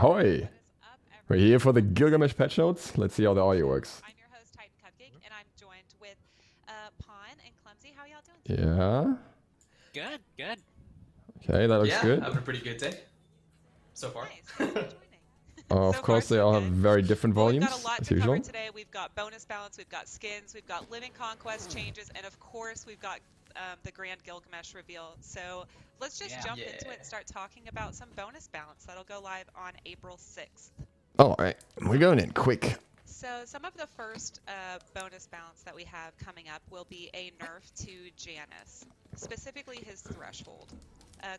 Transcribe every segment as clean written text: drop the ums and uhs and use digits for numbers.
Ahoy! We're here for the Gilgamesh patch notes. Let's see how the audio works. I'm your host, Titan Cupcake, and I'm joined with Pawn and Clumsy. How y'all doing today? Yeah. Good, good. Okay, that looks good. Having a pretty good day so far. Nice. Thanks for joining. Of So course, far, they so all have good. very different Well, volumes, we've got a lot as to usual. cover today. We've got bonus balance, we've got skins, we've got living conquest changes, and of course, we've got the grand Gilgamesh reveal. So let's just jump into it and start talking about some bonus balance. That'll go live on April 6th. Alright, we're going in quick. So some of the first bonus balance that we have coming up will be a nerf to Janus, specifically his threshold.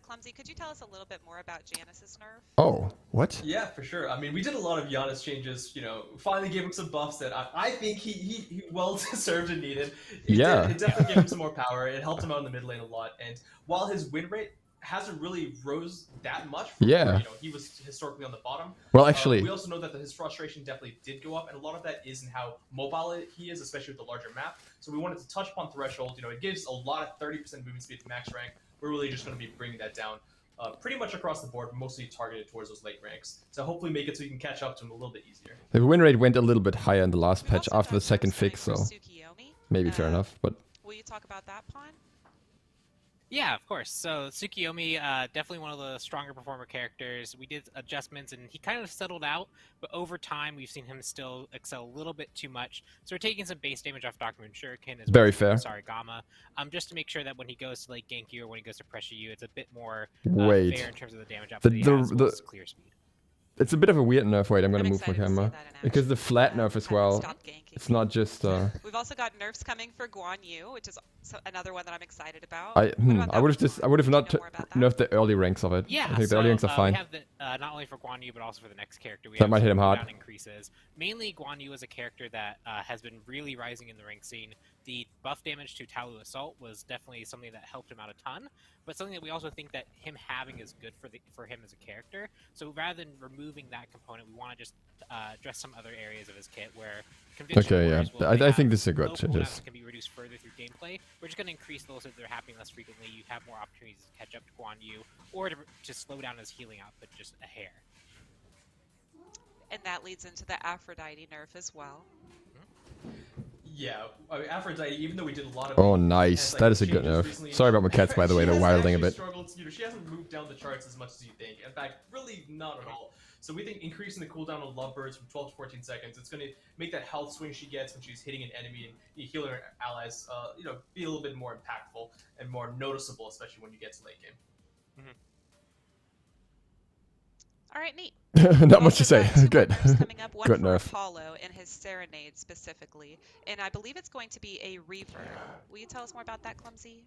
Clumsy, could you tell us a little bit more about Janus's nerf? Oh, what? Yeah, for sure. I mean, we did a lot of Giannis changes, you know, finally gave him some buffs that I think he well deserved and needed. It definitely gave him some more power. It helped him out in the mid lane a lot. And while his win rate hasn't really rose that much from where, you know, he was historically on the bottom. Well, actually, we also know that his frustration definitely did go up, and a lot of that is in how mobile he is, especially with the larger map. So we wanted to touch upon threshold. You know, it gives a lot of 30% movement speed to max rank. We're really just going to be bringing that down pretty much across the board, mostly targeted towards those late ranks. So hopefully make it so you can catch up to him a little bit easier. the win rate went a little bit higher in the last patch after the second fix, so maybe fair enough. But will you talk about that, Pawn? Yeah, of course. So Tsukiyomi, definitely one of the stronger performer characters. We did adjustments, and he kind of settled out, but over time we've seen him still excel a little bit too much. So we're taking some base damage off Dr. Moon Shuriken as very well as fair. Sarigama, just to make sure that when he goes to like gank you or when he goes to pressure you, it's a bit more Wait. fair in terms of the damage output he has, as well as clear speed. It's a bit of a weird nerf. Wait, I'm going to move my camera. Because the flat nerf as well, it's not just... We've also got nerfs coming for Guan Yu, which is another one that I'm excited about. I would have not nerfed the early ranks of it. Yeah, I think the early ranks are fine. We have the, not only for Guan Yu, but also for the next character. We that have might hit him hard. Increases. Mainly, Guan Yu is a character that has been really rising in the rank scene. The buff damage to Talu Assault was definitely something that helped him out a ton, but something that we also think that him having is good for him as a character. So rather than removing that component, we want to just address some other areas of his kit where I think this is a good changes. Can be reduced further through gameplay. We're just going to increase those so they're happening less frequently. You have more opportunities to catch up to Guan Yu, or to slow down his healing output just a hair. And that leads into the Aphrodite nerf as well. Yeah, I mean, Aphrodite, even though we did a lot of... Oh, nice. That is a good nerf. Recently, sorry about my cats, by the way. They're wilding a bit. You know, she hasn't moved down the charts as much as you think. In fact, really not at all. So we think increasing the cooldown on Lovebirds from 12 to 14 seconds, it's going to make that health swing she gets when she's hitting an enemy and healing her allies, you know, be a little bit more impactful and more noticeable, especially when you get to late game. All right, neat. Not much to say. Good. One good for nerf. Apollo and his Serenade specifically, and I believe it's going to be a reverb. Will you tell us more about that, Clumsy?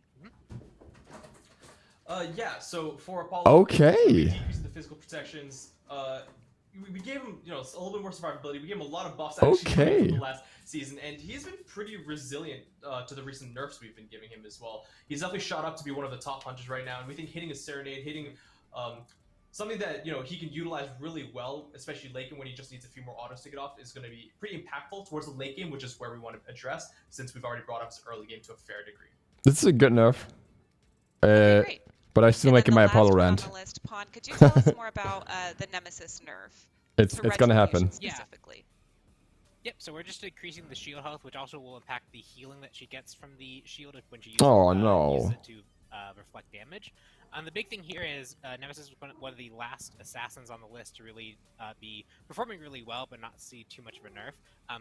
Yeah. So for Apollo, okay. We decreased the physical protections. We gave him, you know, a little bit more survivability. We gave him a lot of buffs actually from the last season, and he's been pretty resilient to the recent nerfs we've been giving him as well. He's definitely shot up to be one of the top hunters right now, and we think hitting a Serenade, hitting something that, you know, he can utilize really well, especially late game when he just needs a few more autos to get off, is going to be pretty impactful towards the late game, which is where we want to address, since we've already brought up his early game to a fair degree. This is a good nerf. Great. But I still making my Apollo rant. On the list, Pawn, could you tell us more about the Nemesis nerf? It's going to happen. Specifically. Yep, so we're just increasing the shield health, which also will impact the healing that she gets from the shield when she uses, uses it to reflect damage. The big thing here is Nemesis was one of the last assassins on the list to really be performing really well, but not see too much of a nerf.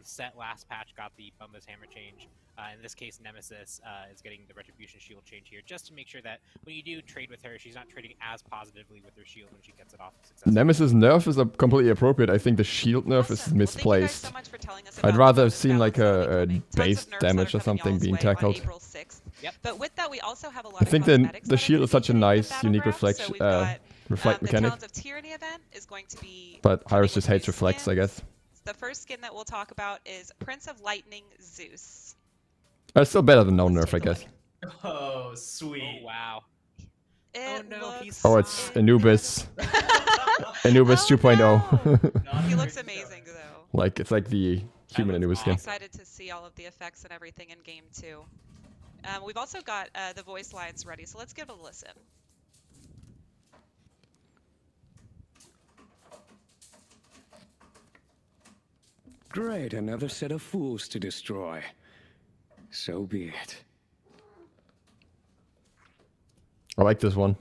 Set last patch got the Bumba's Hammer change. In this case, Nemesis is getting the Retribution shield change here, just to make sure that when you do trade with her, she's not trading as positively with her shield when she gets it off successfully. Nemesis nerf is completely appropriate. I think the shield nerf is misplaced. Well, so I'd rather have seen like a base damage or something being tackled. Yep. But with that, we also have a lot I think the shield is such a nice, unique reflect mechanic. The of Tyranny event is going to be. But Iris just hates reflects, I guess. The first skin that we'll talk about is Prince of Lightning Zeus. It's still better than no nerf, I guess. Oh, sweet. Oh, wow. Oh, it's Anubis. Anubis 2.0. No. He looks amazing, though. Like, it's like the human Anubis skin. I'm excited to see all of the effects and everything in game 2. We've also got the voice lines ready, so let's give it a listen. Great, another set of fools to destroy. So be it. I like this one.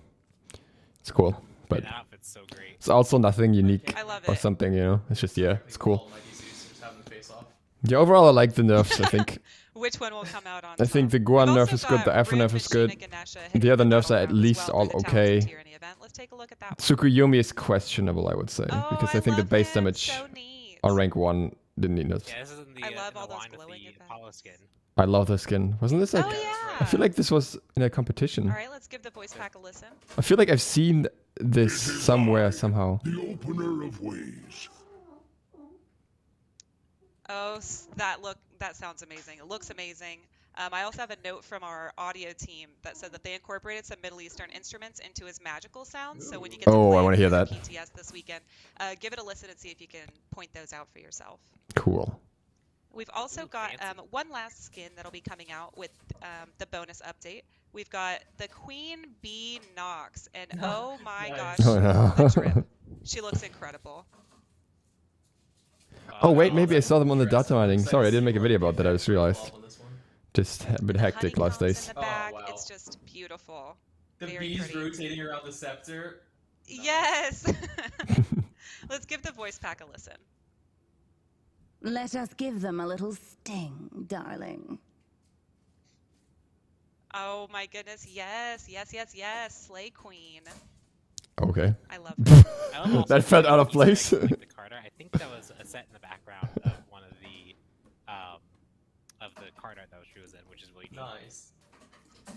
It's cool, but that outfit's so great. it's also nothing unique I love or it. something, you know. It's just it's cool. All my DCs just having the face off. Yeah, overall I like the nerfs. I think. Which one will come out on I think the top? Guan We've nerf also is good. The got Afro Rude nerf is Machine good. and Ganesha hitting The other nerfs are at battleground as least well all through the talented okay. tier in the event. Let's take a look at that one. Tsukuyumi is questionable, I would say, Oh, because I think the love base him. damage So neat. on rank 1 didn't need nerfs. Yeah, this is in the, I love in all the those line with glowing the effects. Apollo skin. I love the skin. Wasn't this like? Oh I yeah. feel like this was in a competition. All right, let's give the voice pack a listen. I feel like I've seen this somewhere somehow. The opener of ways. Oh, that sounds amazing. It looks amazing. I also have a note from our audio team that said that they incorporated some Middle Eastern instruments into his magical sounds. So when you get to play I want to hear that. PTS this weekend, give it a listen and see if you can point those out for yourself. Cool. We've also got fancy. one last skin that'll be coming out with the bonus update. We've got the Queen Bee Nox, and oh my Nice. gosh, Oh no. the drip. She looks incredible. Oh wait, maybe I saw them on the data mining. Sorry, I didn't make a video about that. I just realized. Just a bit hectic last days. In the back. Oh, wow. It's just beautiful. The Very bees pretty. rotating around the scepter. Yes. Let's give the voice pack a listen. Let us give them a little sting, darling. Oh my goodness, yes, yes, yes, yes, Slay Queen. Okay. I love her. I love also That felt out of Easter eggs place. like the card art. I think that was a set in the background of one of the card art that she was in, which is really neat. Nice.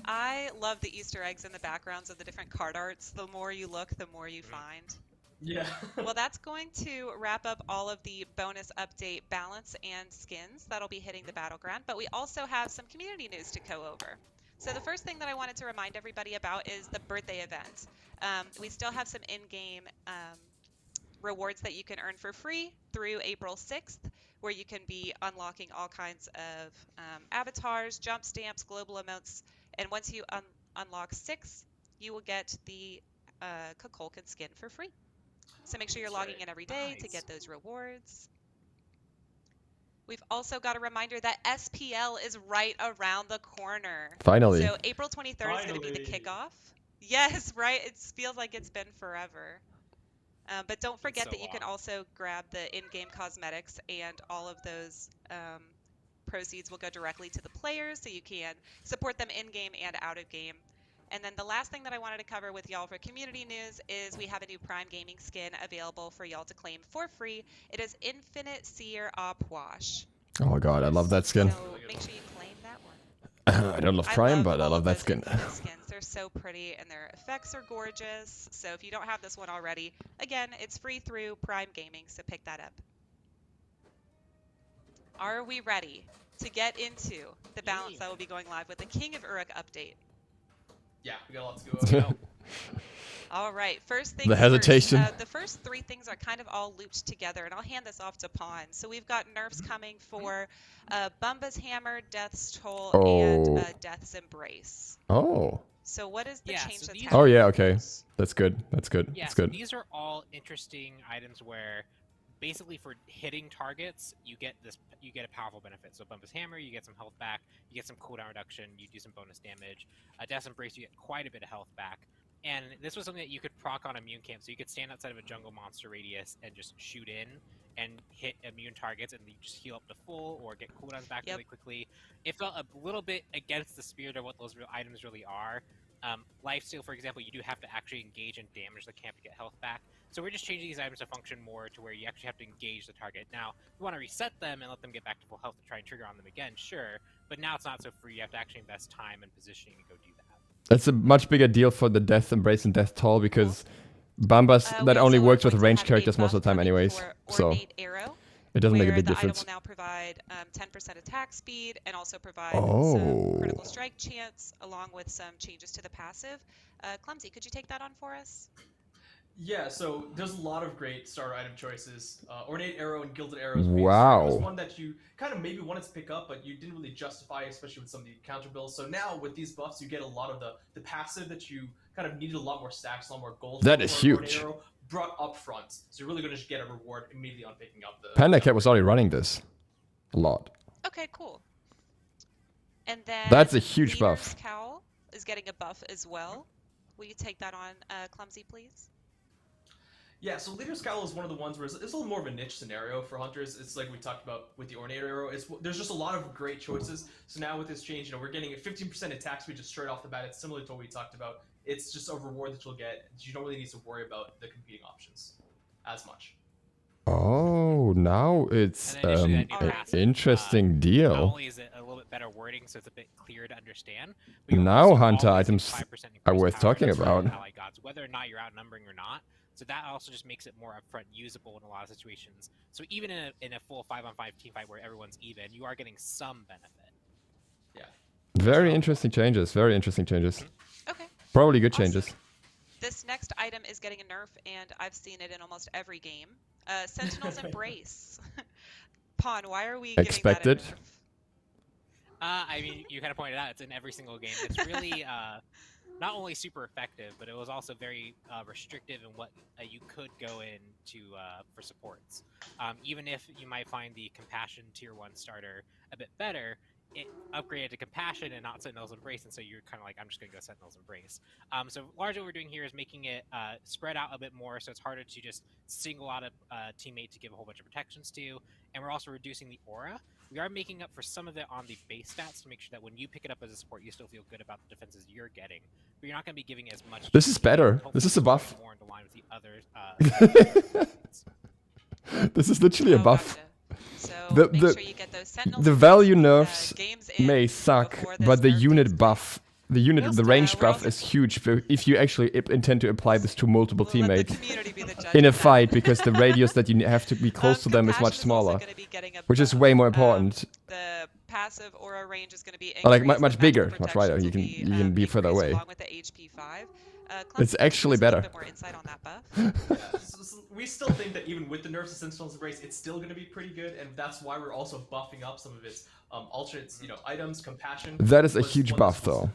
I love the Easter eggs in the backgrounds of the different card arts. The more you look, the more you find. Yeah. Well, that's going to wrap up all of the bonus update balance and skins that'll be hitting the battleground, but we also have some community news to go over. So the first thing that I wanted to remind everybody about is the birthday event. We still have some in-game rewards that you can earn for free through April 6th, where you can be unlocking all kinds of avatars, jump stamps, global emotes, and once you unlock 6, you will get the Kukulkan skin for free. So make sure you're logging in every day to get those rewards. We've also got a reminder that SPL is right around the corner. Finally. So April 23rd is going to be the kickoff. Yes, right? It feels like it's been forever. But don't forget so that you can long. also grab the in-game cosmetics, and all of those proceeds will go directly to the players, so you can support them in-game and out of game. And then the last thing that I wanted to cover with y'all for community news is we have a new Prime Gaming skin available for y'all to claim for free. It is Infinite Seer Opwash. Oh my god, I love that skin. So make sure you claim that one. I don't love Prime, but I all love of that those skin. Infinite skins. They're so pretty and their effects are gorgeous. So if you don't have this one already, again, it's free through Prime Gaming, so pick that up. Are we ready to get into the balance that will be going live with the King of Uruk update? Yeah, we got a lot to go over. All right, first things The hesitation. First, the first three things are kind of all looped together, and I'll hand this off to Pawn. So we've got nerfs coming for Bumba's Hammer, Death's Toll, and Death's Embrace. Oh. So what is the change so that's these- happening? Oh yeah, okay. That's good. That's good. Yeah, That's so good. these are all interesting items where basically for hitting targets, you get a powerful benefit. So Bumpus Hammer, you get some health back, you get some cooldown reduction, you do some bonus damage. Death's Embrace, you get quite a bit of health back. And this was something that you could proc on immune camp, so you could stand outside of a jungle monster radius and just shoot in and hit immune targets, and you just heal up to full or get cooldowns back really quickly. It felt a little bit against the spirit of what those real items really are. Lifesteal, for example, you do have to actually engage and damage the camp to get health back. So we're just changing these items to function more to where you actually have to engage the target. Now, if you want to reset them and let them get back to full health to try and trigger on them again, sure. But now it's not so free. You have to actually invest time and positioning to go do that. That's a much bigger deal for the Death Embrace and Death Toll because Bambas that only works with ranged characters most of the time anyways. So it doesn't make a big the difference. item will now provide 10% attack speed and also provide some critical strike chance along with some changes to the passive. Clumsy, could you take that on for us? Yeah, so there's a lot of great starter item choices. Ornate Arrow and Gilded Arrows. Wow. Was one that you kind of maybe wanted to pick up, but you didn't really justify, especially with some of the counter builds. So now with these buffs, you get a lot of the passive that you kind of needed a lot more stacks, a lot more gold. That is huge. Arrow brought up front, so you're really going to just get a reward immediately on picking up the. Panda Cat was already running this a lot. Okay, cool. And then that's a huge buff. Cowl is getting a buff as well. Will you take that on, Clumsy, please? Yeah, so Leader's Cowl is one of the ones where it's a little more of a niche scenario for hunters. It's like we talked about with the Ornate Arrow. There's just a lot of great choices. So now with this change, we're getting a 15% attack speed just straight off the bat. It's similar to what we talked about. It's just a reward that you'll get. You don't really need to worry about the competing options as much. Oh, now it's an interesting deal. Not only is it a little bit better wording, so it's a bit clearer to understand. Now hunter items are worth talking about. Gods, whether or not you're outnumbering or not. So that also just makes it more upfront usable in a lot of situations. So even in a full 5-on-5 team fight where everyone's even, you are getting some benefit. Yeah. Very interesting changes. Very interesting changes. Okay. Probably good changes. This next item is getting a nerf, and I've seen it in almost every game. Sentinel's Embrace. Pawn, why are we expected? Giving that a nerf? I mean, you kind of pointed out it's in every single game. It's really not only super effective, but it was also very restrictive in what you could go into for supports. Even if you might find the Compassion Tier 1 starter a bit better, it upgraded to Compassion and not Sentinel's Embrace, and so you're kind of like, I'm just going to go Sentinel's Embrace. So largely what we're doing here is making it spread out a bit more, so it's harder to just single out a teammate to give a whole bunch of protections to, and we're also reducing the aura. We are making up for some of it on the base stats to make sure that when you pick it up as a support, you still feel good about the defenses you're getting, but you're not going to be giving as much. This is better. This is a buff. More into line with the other, this is literally a buff. Gotcha. So make sure you get those the value nerfs may suck, but the unit buff, the range buff is huge if you actually intend to apply this to multiple teammates in a fight, because the radius that you have to be close to them is much smaller, which is way more important. The passive aura range is going to be like much bigger, much wider. You can be further away. Along with the HP 5. It's actually better. A bit more insight on that buff. Yeah, so we still think that even with the nerfs of Sentinel's Embrace, it's still going to be pretty good, and that's why we're also buffing up some of its alternates, items, Compassion. That is a huge buff, though.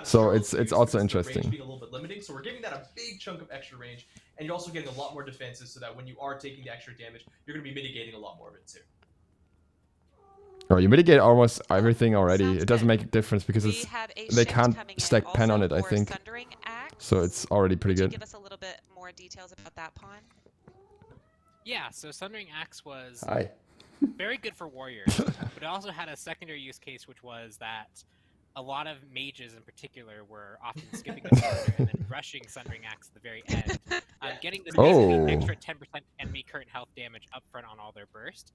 So it's also interesting. Being a little bit limiting, so we're giving that a big chunk of extra range, and you're also getting a lot more defenses, so that when you are taking the extra damage, you're going to be mitigating a lot more of it too. Oh, you mitigate almost everything already. It doesn't make a difference because they can't stack pen on it, I think. So it's already pretty good. Give us a little bit more details about that, Pawn. Yeah, so Sundering Axe was very good for warriors, but it also had a secondary use case, which was that a lot of mages in particular were often skipping the starter and then rushing Sundering Axe at the very end, getting this basically extra 10% enemy current health damage up front on all their burst.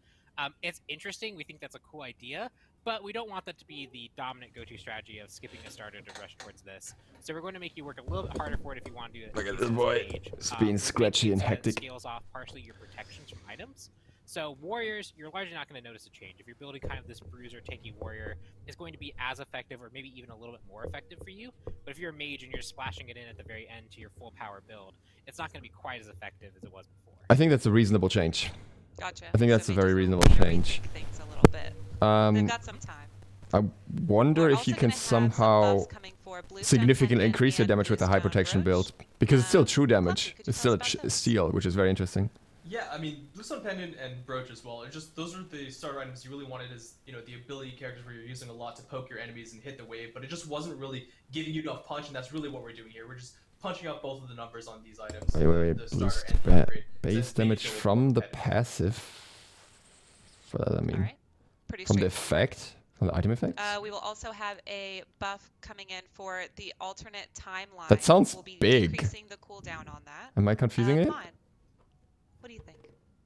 It's interesting, we think that's a cool idea, but we don't want that to be the dominant go-to strategy of skipping a starter to rush towards this. So we're going to make you work a little bit harder for it if you want to do it. Look at this boy. It's being scratchy and hectic. It scales off partially your protections from items. So warriors, you're largely not going to notice a change. If you're building kind of this bruiser tanky warrior, it's going to be as effective or maybe even a little bit more effective for you. But if you're a mage and you're splashing it in at the very end to your full power build, it's not going to be quite as effective as it was before. I think that's a reasonable change. Gotcha. I think that's a very reasonable change. Things a little bit. They've got some time. I wonder if you can somehow significantly increase your damage with a high protection build, because it's still true damage. It's still a steal, which is very interesting. Yeah, I mean, Bluestone Pendant and Brooch as well. It's just those are the starter items you really wanted as the ability characters where you're using a lot to poke your enemies and hit the wave, but it just wasn't really giving you enough punch, and that's really what we're doing here. We're just punching up both of the numbers on these items. Wait. Boost base damage from the passive. What does that mean? Pretty from the effect? From the item effect? We will also have a buff coming in for the alternate timeline. That sounds we'll be big. Decreasing the cooldown on that. Am I confusing it? What do you think?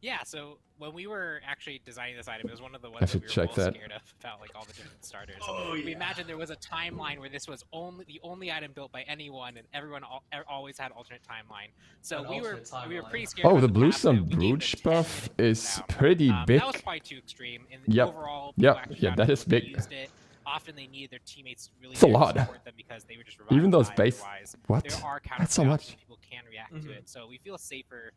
Yeah, so when we were actually designing this item, it was one of the ones that we were most scared of about like all the different starters. We imagined there was a timeline where this was the only item built by anyone, and everyone always had alternate timeline. So we were pretty scared. Oh, the Bluestone Brooch buff is pretty big. That was probably too extreme. In the overall, yeah, that is big. Used it. often they needed their teammates really It's a there to lot. support them because they were just Even those revived base. otherwise. What? There are That's so counterspells much. and people can react to it. So we feel safer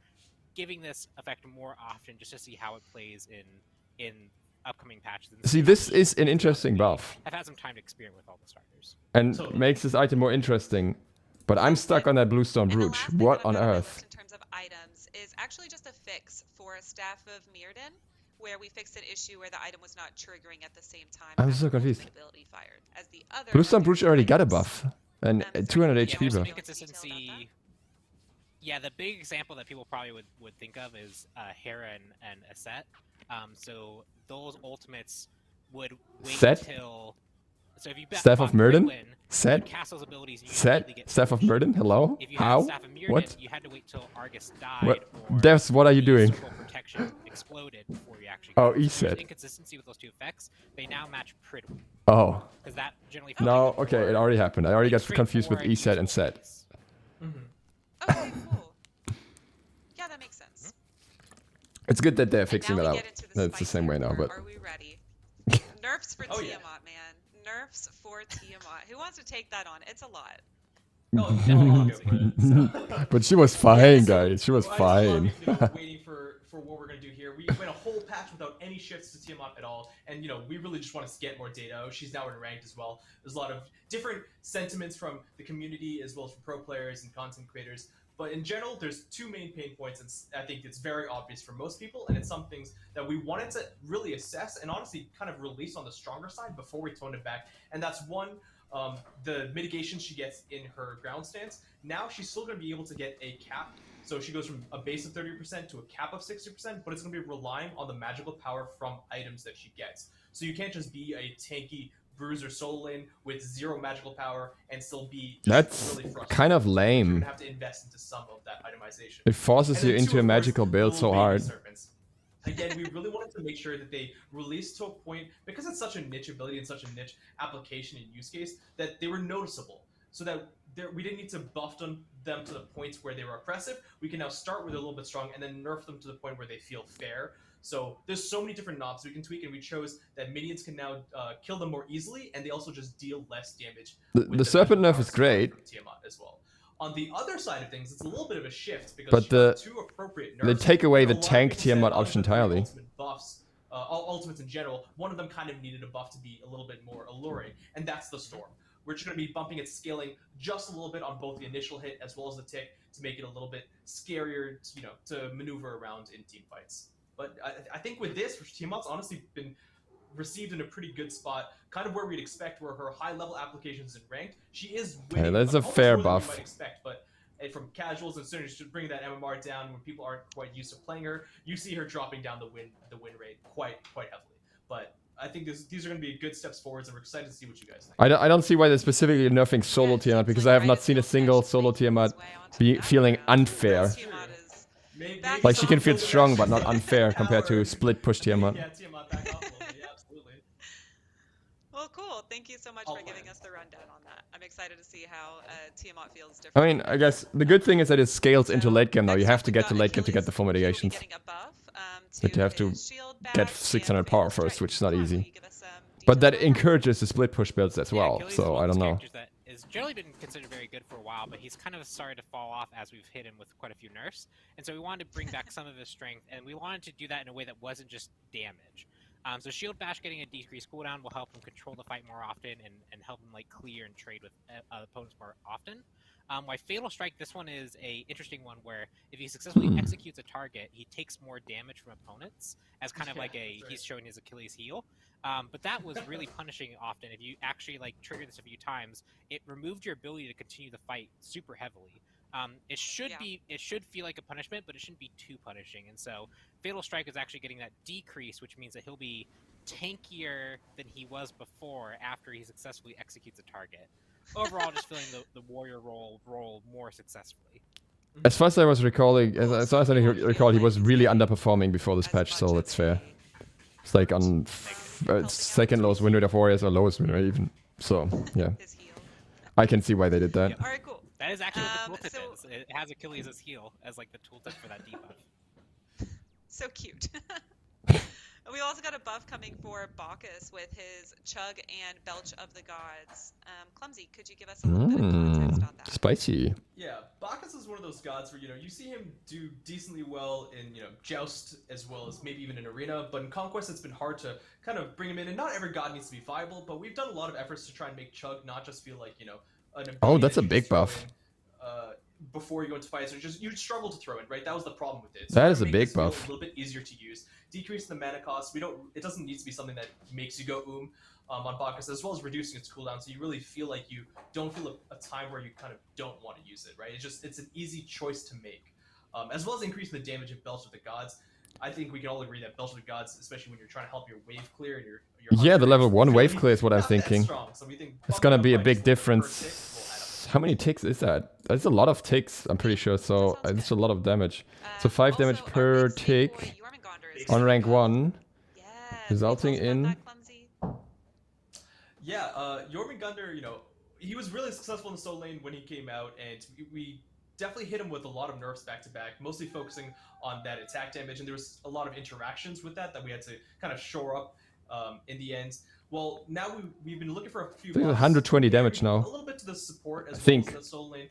giving this effect more often just to see how it plays in upcoming patches. And See, this is an interesting buff. I've had some time to experiment with all the starters. And makes this item more interesting. But I'm stuck on that bluestone brooch. What on earth? In terms of items is actually just a fix for Staff of Mirrodin, where we fixed an issue where the item was not triggering at the same time. I'm so confused. Ability fired, as the other Bluestone brooch already got a buff. And 200 HP buff. Inconsistency. Yeah, the big example that people probably would think of is Hera and Aset. So those ultimates would wait until... So if you Staff of Merlin? Set? Castle's abilities, Set? Staff of Merlin? Hello? If you How? Staff of Mirrodin, What? you had to wait till Argus died. What? Or Devs, what are you doing? Protection exploded before you actually Oh, got it. So there's E-set. inconsistency with those two effects. They now match pretty well. Oh. Because that generally... No, okay, it already happened. I already got confused with E-set and set. Okay, cool. Yeah, that makes sense. It's good that they're fixing now that we out. get into the That's the same way now, but... Are we ready? Nerfs for Tiamat, man. Nerfs for Tiamat. Who wants to take that on? It's a lot. Oh, definitely I'll go for it. So. But she was fine, guys. She was fine. Waiting for what we're gonna do here. We went a whole patch without any shifts to Tiamat at all, and we really just want to get more data. She's now in ranked as well. There's a lot of different sentiments from the community as well as from pro players and content creators. But in general, there's two main pain points, and I think it's very obvious for most people, and it's some things that we wanted to really assess and honestly kind of release on the stronger side before we toned it back. And that's one, the mitigation she gets in her ground stance. Now she's still going to be able to get a cap. So she goes from a base of 30% to a cap of 60%, but it's going to be relying on the magical power from items that she gets. So you can't just be a tanky bruiser solo lane with 0 magical power and still be That's really frustrated. kind of You're lame. going to have to invest into some of that itemization. It forces you into a magical build so hard. Again, we really wanted to make sure that they released to a point, because it's such a niche ability and such a niche application and use case, that they were noticeable. So that we didn't need to buff them to the points where they were oppressive. We can now start with a little bit strong and then nerf them to the point where they feel fair. So there's so many different knobs we can tweak, and we chose that minions can now kill them more easily, and they also just deal less damage. The serpent nerf is great. From Tiamat as well. On the other side of things, it's a little bit of a shift because But she got two appropriate nerfs. they take away the A lot of tank people said Tiamat out of option the three entirely. Ultimate buffs, ultimates in general, one of them kind of needed a buff to be a little bit more alluring, and that's the Storm. We're just going to be bumping its scaling just a little bit on both the initial hit as well as the tick to make it a little bit scarier, to maneuver around in team fights. But I think with this, Tiamat's honestly been received in a pretty good spot, kind of where we'd expect, where her high-level applications in ranked, she is winning. Hey, that's a almost fair more than you buff. might expect, but from casuals and certainly to bring that MMR down when people aren't quite used to playing her, you see her dropping down the win rate quite heavily. But I think these are going to be good steps forwards, and we're excited to see what you guys think. I don't see why they're specifically nerfing solo Tiamat, because I have not seen a single solo Tiamat feeling unfair. Like, she can feel strong, but not unfair compared to split push Tiamat. Yeah, Tiamat back off a little bit, yeah, absolutely. Well, cool. Thank you so much for giving us the rundown on that. I'm excited to see how Tiamat feels different. I mean, I guess the good thing is that it scales into late game now. You have to get to late game to get the full mitigations. But you have to get 600 power first, which is not easy. But that encourages the split push builds as well, so I don't know. That has generally been considered very good for a while, but he's kind of started to fall off as we've hit him with quite a few nerfs. And so we wanted to bring back some of his strength, and we wanted to do that in a way that wasn't just damage. So Shield Bash getting a decreased cooldown will help him control the fight more often and help him clear and trade with opponents more often. Why Fatal Strike, this one is a interesting one where if he successfully executes a target, he takes more damage from opponents as kind of he's showing his Achilles heel. But that was really punishing often. If you actually trigger this a few times, it removed your ability to continue the fight super heavily. It should feel like a punishment, but it shouldn't be too punishing. And so Fatal Strike is actually getting that decrease, which means that he'll be tankier than he was before after he successfully executes a target. Overall, just feeling the warrior role more successfully. As far as I was recalling, as far as I recall, he was really underperforming before this patch, so that's fair. It's like on second lowest win rate of warriors or lowest win rate even. So yeah, I can see why they did that. All right, cool. That is actually what the tooltip is. It has Achilles as heel as the tooltip for that debuff. So cute. We also got a buff coming for Bacchus with his Chug and Belch of the Gods. Clumsy, could you give us a little bit of context on that? Spicy. Yeah, Bacchus is one of those gods where, you see him do decently well in, Joust as well as maybe even in Arena, but in Conquest it's been hard to kind of bring him in, and not every god needs to be viable, but we've done a lot of efforts to try and make Chug not just feel like, an ability that's that a you big just throw buff. in, before you go into fights, or just you'd struggle to throw it, right? That was the problem with it. So That is a make big this feel buff. a little bit easier to use. Decrease the mana cost. It doesn't need to be something that makes you go on Bacchus, as well as reducing its cooldown, so you really feel like you don't feel a time where you kind of don't want to use it, right? It's an easy choice to make, as well as increasing the damage of Belch of the Gods. I think we can all agree that Belch of the Gods, especially when you're trying to help your wave clear and your Yeah, the level 1 wave really clear is what I'm not that thinking. strong. So we think It's gonna be a bumping big up by just a little bit per difference. tick will add up. How many ticks is that? That's a lot of ticks, I'm pretty sure, so it's a lot of damage. So 5 Also, damage our per big snake tick boy, Jormungandr, is on ready to rank go. 1, Yes, resulting can you tell us in... about that, Clumsy? Yeah, Jormungandr, he was really successful in the solo lane when he came out, and we definitely hit him with a lot of nerfs back to back, mostly focusing on that attack damage, and there was a lot of interactions with that we had to kind of shore up in the end. Well, now we've been looking for a few. I think it's buffs. 120 We're damage adding now. A little bit to the support as I well think. as the solo lane.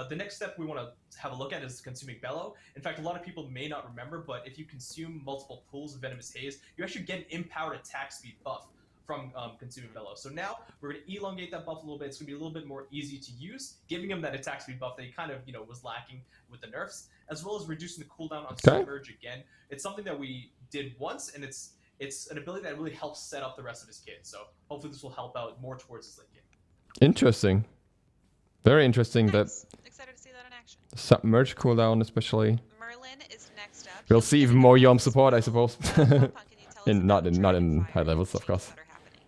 The next step we want to have a look at is consuming Bellow. In fact, a lot of people may not remember, but if you consume multiple pools of Venomous Haze, you actually get an empowered attack speed buff from consuming Bellow. So now we're going to elongate that buff a little bit. It's going to be a little bit more easy to use, giving him that attack speed buff that he kind of was lacking with the nerfs, as well as reducing the cooldown on Submerge again. It's something that we did once, and it's an ability that really helps set up the rest of his kit. So hopefully this will help out more towards his late game. Interesting. Very interesting Nice. that Excited to see that in action. Submerge cooldown especially. Merlin is next up. We'll He's see even getting more a Yom buff support, I as well. suppose. Pon, can you tell us Not about in Dragonfire high levels, of changes course. that are happening?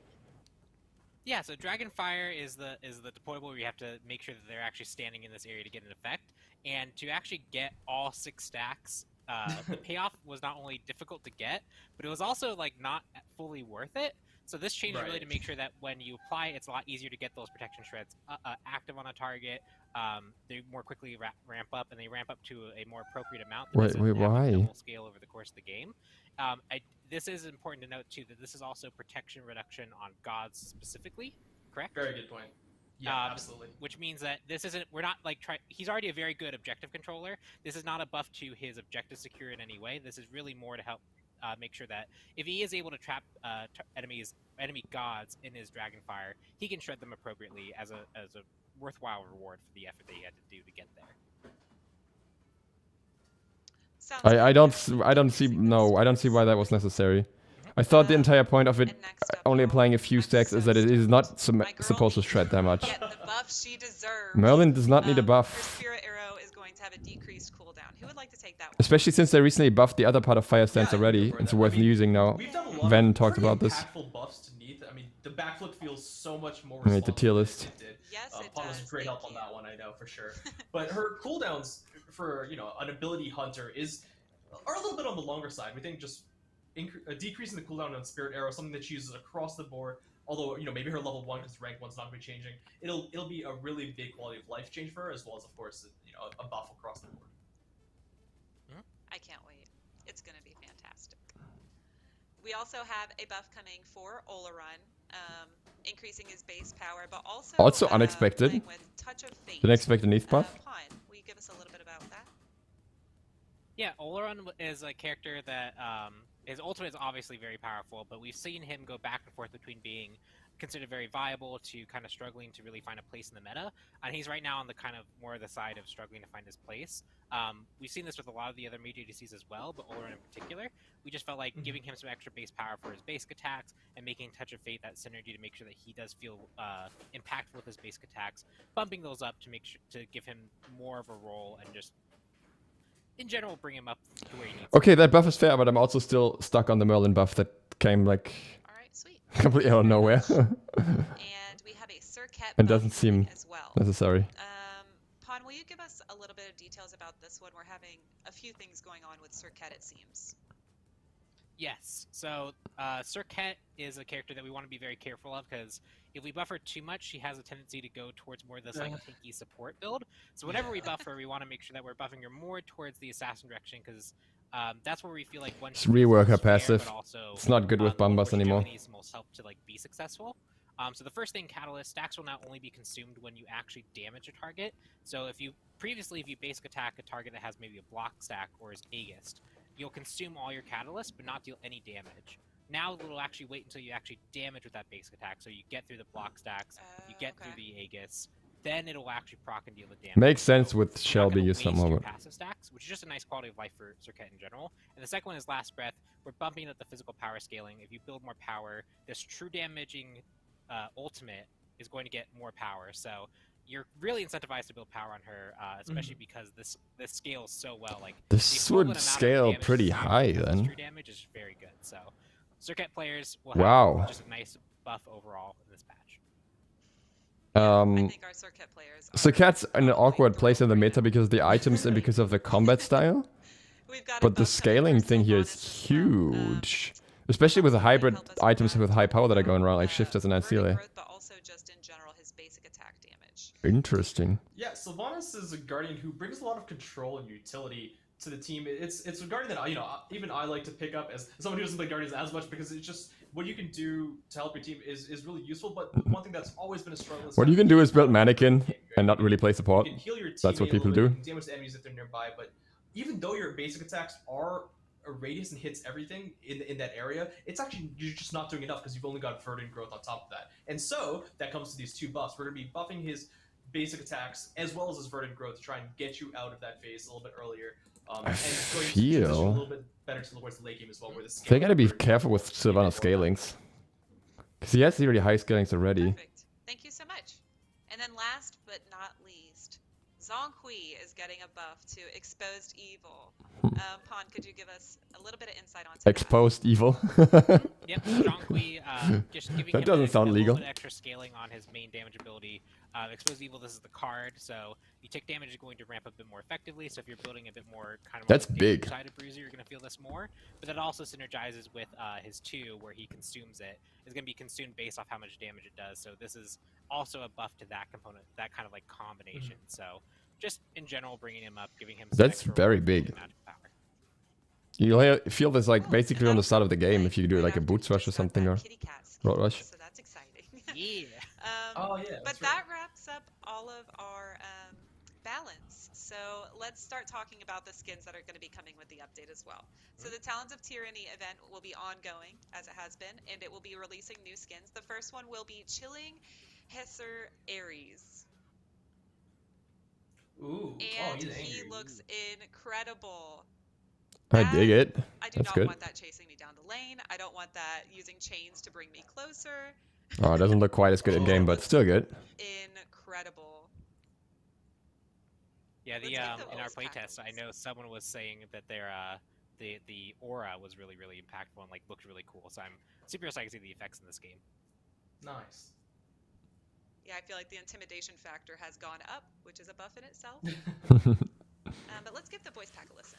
Yeah, so Dragonfire is the deployable where you have to make sure that they're actually standing in this area to get an effect, and to actually get all 6 stacks. The payoff was not only difficult to get, but it was also not fully worth it. So this change is really to make sure that when you apply, it's a lot easier to get those protection shreds active on a target. They more quickly ramp up, and they ramp up to a more appropriate amount. Wait, why? Double scale over the course of the game. This is important to note too that this is also protection reduction on gods specifically. Correct? Very good point. Yeah, absolutely. Which means that this isn't, we're not he's already a very good objective controller. This is not a buff to his objective secure in any way. This is really more to help make sure that if he is able to trap enemy gods in his Dragonfire, he can shred them appropriately as a worthwhile reward for the effort that he had to do to get there. I don't see why that was necessary. I thought the entire point of it only applying a few stacks is that it is not supposed to shred that much. Get the buff she deserves. Merlin does not need a Her buff. Spirit Arrow is going to have a decreased cooldown. Who would like to take that one? Especially since they recently buffed the other part of Fire Stance already. It's worth using now. We've done a lot Van of talked pretty about this. impactful buffs to Neath. I mean, the backflip feels so much more I made the tier responsive list. than it did. Yes, it Pon was does. a great help on that one, I know, for sure. But her cooldowns for, an ability hunter are a little bit on the longer side. We think just decreasing the cooldown on Spirit Arrow, something that she uses across the board, although, maybe her level 1 because rank 1's not going to be changing, it'll be a really big quality of life change for her, as well as, of course, a buff across the board. I can't wait. It's going to be fantastic. We also have a buff coming for Oleron, increasing his base power, but also unexpected. playing with Touch of Fate. Didn't expect a Neath buff. Pon, will you give us a little bit about that? Yeah, Oleron is a character that his ultimate is obviously very powerful, but we've seen him go back and forth between being considered very viable to kind of struggling to really find a place in the meta, and he's right now on the kind of more the side of struggling to find his place. We've seen this with a lot of the other major ADCs as well, but Oleron in particular, we just felt like giving him some extra base power for his basic attacks and making Touch of Fate that synergy to make sure that he does feel impactful with his basic attacks, bumping those up to make sure to give him more of a role and just in general bring him up to where he needs. Okay, that buff is fair, but I'm also still stuck on the Merlin buff that came All right, sweet. completely out of nowhere. And we have a Circuit It buff doesn't seem as well. necessary. Pon, will you give us a little bit of details about this one? We're having a few things going on with Circuit, it seems. Yes, so Circuit is a character that we want to be very careful of because if we buff her too much, she has a tendency to go towards more of this tanky support build. So whenever we buff her, we want to make sure that we're buffing her more towards the assassin direction because That's where we feel like one Just rework her fair, passive. but also, It's not good with Bombas anymore. needs the most help to like be successful. So the first thing, Catalyst stacks will not only be consumed when you actually damage a target. So if you basic attack a target that has maybe a block stack or is Aegis, you'll consume all your Catalyst but not deal any damage. Now it'll actually wait until you actually damage with that basic attack. So you get through the block stacks, you get through the Aegis, then it'll actually proc and deal the damage. Makes sense so with Shelby use somehow. Passive stacks, which is just a nice quality of life for Circuit in general. And the second one is Last Breath. We're bumping up the physical power scaling. If you build more power, this true damaging ultimate is going to get more power. So you're really incentivized to build power on her, especially because this scales so well. Like this would scale pretty high then. True damage is very good. So Circuit players will have just a nice buff overall in this patch. I think our Circuit players. Circuit's in an awkward place in the meta because of the items and because of the combat style. But the scaling thing here is huge. Especially with the hybrid items with high power that are going around, like Shifters and Ancilla. But also just in general, his basic attack damage. Interesting. Yeah, Sylvanas is a Guardian who brings a lot of control and utility to the team. It's a Guardian that even I like to pick up as someone who doesn't play Guardians as much because it's just what you can do to help your team is really useful. But one thing that's always been a struggle. What you can do is build mannequin and not really play support. You can heal your That's what people do. You can damage the enemies if they're nearby, but even though your basic attacks are a radius and hits everything in that area, it's actually, you're just not doing enough because you've only got verdant growth on top of that. And so that comes to these two buffs. We're going to be buffing his basic attacks as well as his verdant growth to try and get you out of that phase a little bit earlier. I and feel a little bit better towards the late game as well. Where the they gotta be careful with Sylvanas scalings. Because he has the really high scalings already. Perfect. Thank you so much. And then last but not least, Zhonghui is getting a buff to Exposed Evil. Pon, could you give us a little bit of insight on Exposed Evil? Yep, Zhonghui, just giving that him doesn't sound a legal. little bit extra scaling on his main damage ability. Exposed Evil, this is the card, so you take damage is going to ramp up a bit more effectively, so if you're building a bit more kind of That's like big. side of Bruiser, you're going to feel this more, but that also synergizes with his 2, where he consumes it. It's going to be consumed based off how much damage it does, so this is also a buff to that component, that kind of like combination. So just in general, bringing him up, giving him some That's extra very big. magic power. You feel this like basically on the start of the game if you do like a boots rush or something or road rush. So that's exciting. Yeah. But that wraps up all of our balance. So let's start talking about the skins that are going to be coming with the update as well. So the Talons of Tyranny event will be ongoing, as it has been, and it will be releasing new skins. The first one will be Chilling Hesser Ares. Ooh. And He's he angry. looks incredible. I dig it. I do That's not good. want that chasing me down the lane. I don't want that using chains to bring me closer. Oh, it doesn't look quite as good in game, but still good. Incredible. Yeah, Let's the take the in our voice playtest, I packets. know someone was saying that their the aura was really impactful and like looked really cool. So I'm super excited to see the effects in this game. Nice. Yeah, I feel like the intimidation factor has gone up, which is a buff in itself. But let's give the voice pack a listen.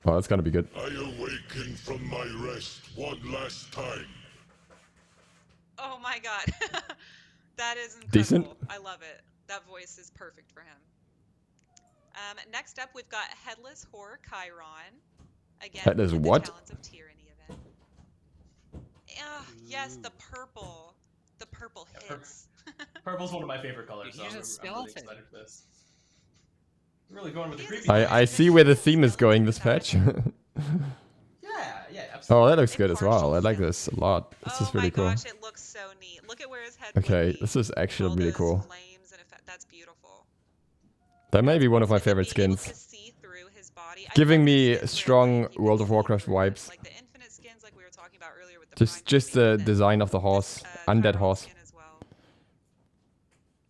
Oh, that's gonna be good. I awaken from my rest one last time. Oh my god. That is incredible. Decent. I love it. That voice is perfect for him. Next up, we've got Headless Horror Chiron. Again, Headless with the what? Talons of Tyranny event. Yes, the purple. The purple hits. Purple's one of my favorite colors, He's so a I'm really skeleton. excited for this. Really going with the He is creepy. I see where the theme is going this patch. Yeah, absolutely. Oh, that looks good as well. I like this a lot. This is really Oh cool. my gosh, it looks so neat. Look at where his head Okay, would be. this is actually All really those cool. flames and that's beautiful. That may be one of my favorite Being able skins. to see through his body. I Giving love me these skins where, strong like, you can World of see Warcraft through them. vibes. Like the infinite skins like we were talking about earlier with the Just Prime the Army, design of the horse, this, undead Chiron horse. skin as well.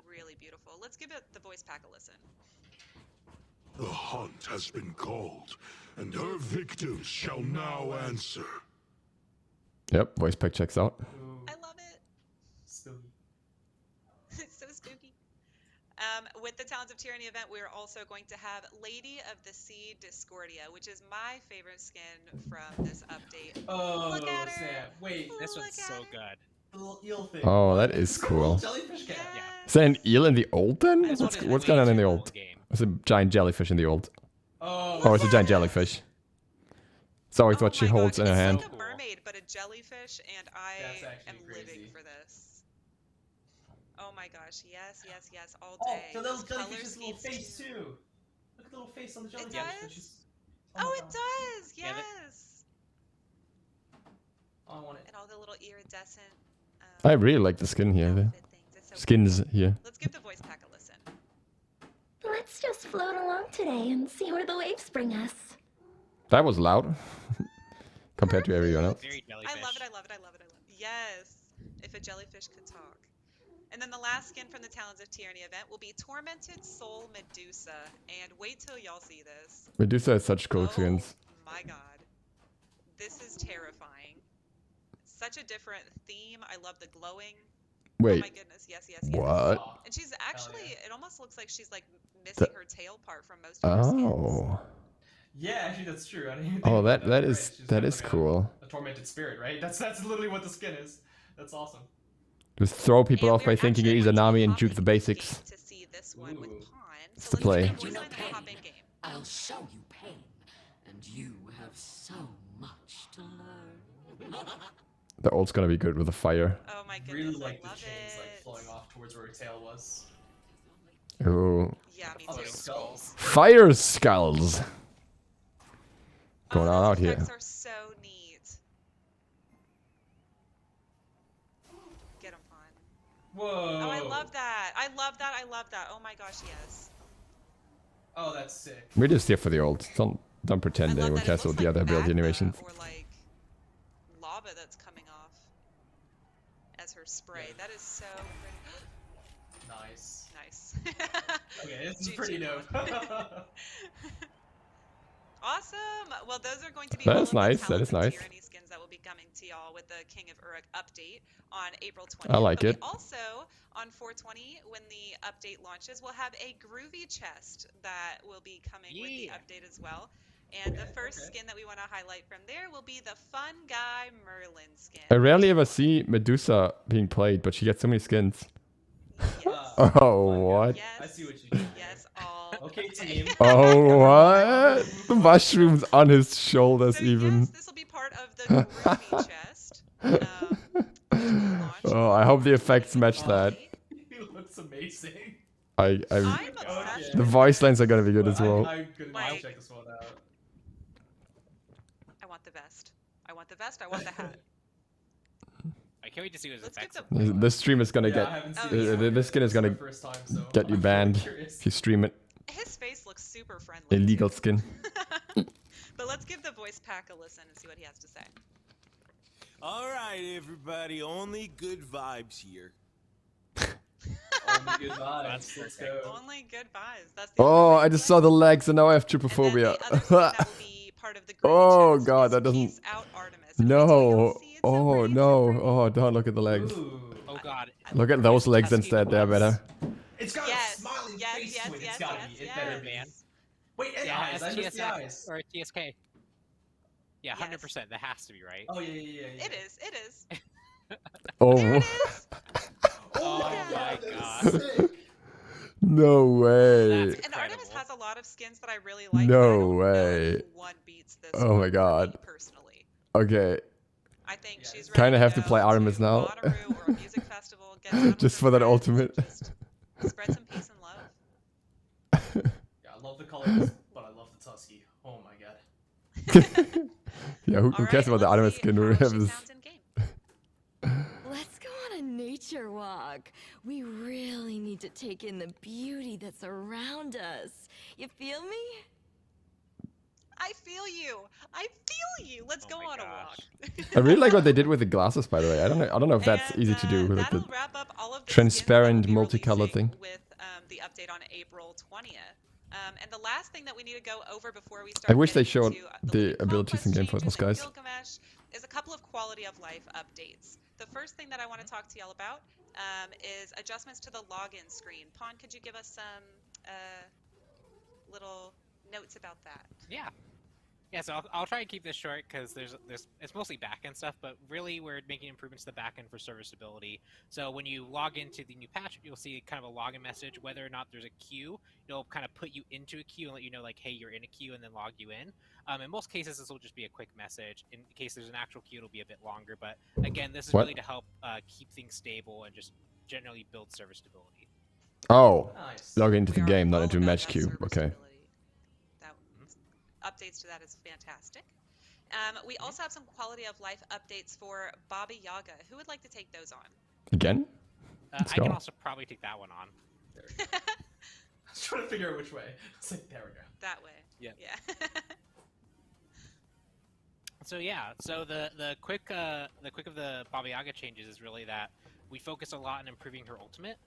Really beautiful. Let's give it the voice pack a listen. The hunt has been called, and her victims shall now answer. Yep, voice pack checks out. Ooh, I love it. spooky. It's so spooky. With the Talons of Tyranny event, we're also going to have Lady of the Sea Discordia, which is my favorite skin from this update. Oh, Look at her. snap. Wait, This Look one's at so her. good. the little eel thing. Oh, that is It's a cool. little jellyfish cat. Yeah. Is that an eel in the old then? This one is What's way going on in too the cool old? game. It's a giant jellyfish in the old. Oh, Oh, it's a giant jellyfish. It's always what she holds in her hand. It's like a mermaid, but a jellyfish, and I am living for this. Oh my gosh, yes, yes, yes, all day. Oh, the little jellyfish's little face too. Look at the little face on the jellyfish. It does? Oh, it does, yes! Oh, I want it. And all the little iridescent... I really like the skin here. Skins here. Let's give the voice pack a listen. Let's just float along today and see where the waves bring us. That was loud. Compared to everyone else. I love it, I love it, I love it, I love it. Yes! If a jellyfish could talk. And then the last skin from the Talons of Tyranny event will be Tormented Soul Medusa. And wait till y'all see this. Medusa has such cool skins. Oh my god. This is terrifying. Such a different theme. I love the glowing. Wait. Oh my goodness, yes, yes, yes. What? And she's actually, it almost looks like she's like missing her tail part from most of her skins. Oh. Yeah, actually that's true. I didn't Oh, that is cool. A tormented spirit, right? That's literally what the skin is. That's awesome. Just throw people off by thinking he's a Nami and juke the basics. To see this one with Pawn. It's the play. I'll show you pain, and you have so much to learn. The ult's gonna be good with the fire. Oh my goodness, really like I love the chains it. like flowing off towards where her tail was. Ooh. Yeah, me too. Skulls. Fire skulls. Going on out here. Are so neat. Get him, Pawn. Whoa. Oh, I love that. I love that. I love that. Oh my gosh, yes. Oh, that's sick. We're just here for the ult. Don't pretend anyone cares about the other ability animations. Or like lava that's coming off as her spray. That is so pretty. Nice. Nice. Okay, this is pretty dope. Awesome. Well, those are going to be That all is of the nice. That Talons is of nice. Tyranny skins that will be coming to y'all with the King of Uruk update on April 20th. I like it. We also, on 420, when the update launches, we'll have a groovy chest that will be coming with the update as well. And the first skin that we want to highlight from there will be the Fun Guy Merlin skin. I rarely ever see Medusa being played, but she gets so many skins. Yes. Oh, what? Yes. I see what you did. Yes, all. Okay, team. Oh, what? The mushrooms on his shoulders, So even. yes, this will be part of the groovy chest. Which will launch Oh, I hope the effects match that. He looks amazing. I'm obsessed. The voice lines are gonna be good as well. I'm gonna Like- check this one out. I want the vest. I want the vest. I want the hat. I can't wait to see what his Let's get effects the- are. This stream is gonna Yeah, I haven't seen this skin is This gonna my first time, so get you I'm banned curious. if you stream it. His face looks super friendly. Illegal skin. But let's give the voice pack a listen and see what he has to say. All right, everybody, only good vibes here. Only good vibes. Let's go. Only good vibes. That's the Oh, only I just saw the legs and now I have And then trypophobia. the other skin that will be part of the groovy Oh chest god, is that doesn't. Peace Out Artemis. And wait till y'all No. see it. It's so Oh pretty, no. so pretty. Oh, don't look at the legs. Ooh. Oh god. Look at those legs Husky instead. They're ones. better. It's got Yes, a smiling yes, face yes, to it. yes, It's gotta yes, be. It better be. Man. Wait, and Yeah, eyes. I missed the eyes. STSX or TSK. Yeah, Yes. 100%. That has to be right. Oh yeah. It is. It is. Oh. There it is. Oh yeah, my that's god. sick. No way. That's And Artemis incredible. has a lot of skins that I really like. No but I don't know way. who one beats this Oh one my for god. me personally. Okay. I think Yeah, she's Kinda ready have to go play Artemis now. Bonnaroo or a music festival, get down with Just her for that friends, ultimate. just spread some peace and love. Yeah, I love the colors, but I love the Tusky. Oh my god. Yeah, who cares about the Artemis skin? We have this. Let's go on a nature walk. We really need to take in the beauty that's around us. You feel me? I feel you. I feel you. Let's go my on a gosh. walk. I really like what they did with the glasses, by the way. I don't know if that's And, easy to do with like that'll the wrap up all of the transparent skins that we'll be multicolored releasing thing. with the update on April 20th. And the last thing that we need to go over before we start I wish they getting showed into, the Living abilities in game Conquest for those changes guys. and Gilgamesh is a couple of quality of life updates. The first thing that I want to talk to y'all about is adjustments to the login screen. Pawn, could you give us some little notes about that? Yeah. Yeah, so I'll try and keep this short because it's mostly backend stuff, but really we're making improvements to the backend for serviceability. So when you log into the new patch, you'll see kind of a login message. Whether or not there's a queue, it'll kind of put you into a queue and let you know like, hey, you're in a queue, and then log you in. In most cases, this will just be a quick message. In case there's an actual queue, it'll be a bit longer. But again, this is really to help keep things stable and just generally build serviceability. Oh, Nice. log into the game, not into match queue. Okay. Updates to that is fantastic. We also have some quality of life updates for Baba Yaga. Who would like to take those on? Again? I can also probably take that one on. I was trying to figure out which way. It's like, there we go. That way. Yeah. Yeah. So the quick of the Baba Yaga changes is really that we focus a lot on improving her ultimate.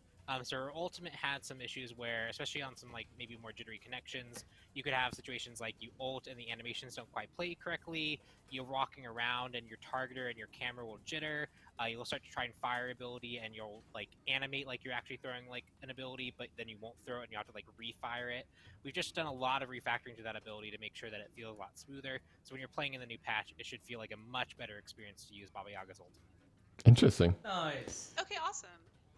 So her ultimate had some issues where, especially on some like maybe more jittery connections, you could have situations like you ult and the animations don't quite play correctly. You're walking around and your targeter and your camera will jitter. You'll start to try and fire ability and you'll like animate like you're actually throwing like an ability, but then you won't throw it and you have to like refire it. We've just done a lot of refactoring to that ability to make sure that it feels a lot smoother. So when you're playing in the new patch, it should feel like a much better experience to use Baba Yaga's ultimate. Interesting. Nice. Okay, awesome.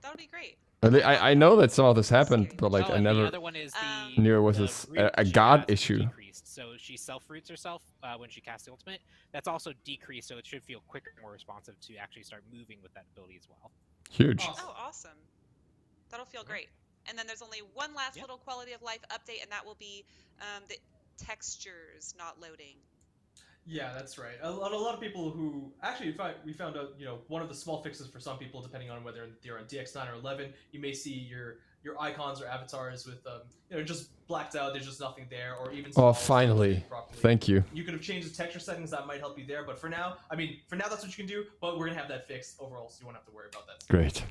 That would be great. I know that some of this happened, but like I never The other one is knew it was a god issue. Decreased. So she self-roots herself when she casts the ultimate. That's also decreased, so it should feel quicker and more responsive to actually start moving with that ability as well. Huge. Oh, awesome. That'll feel great. And then there's only one last little quality of life update, and that will be the textures not loading. Yeah, that's right. A lot of people who actually, we found out, one of the small fixes for some people, depending on whether they're on DX9 or 11, you may see your icons or avatars with just blacked out. There's just nothing there, or even. Oh, finally! Thank you. You could have changed the texture settings. That might help you there, but for now, that's what you can do. But we're gonna have that fixed overall, so you won't have to worry about that. Great.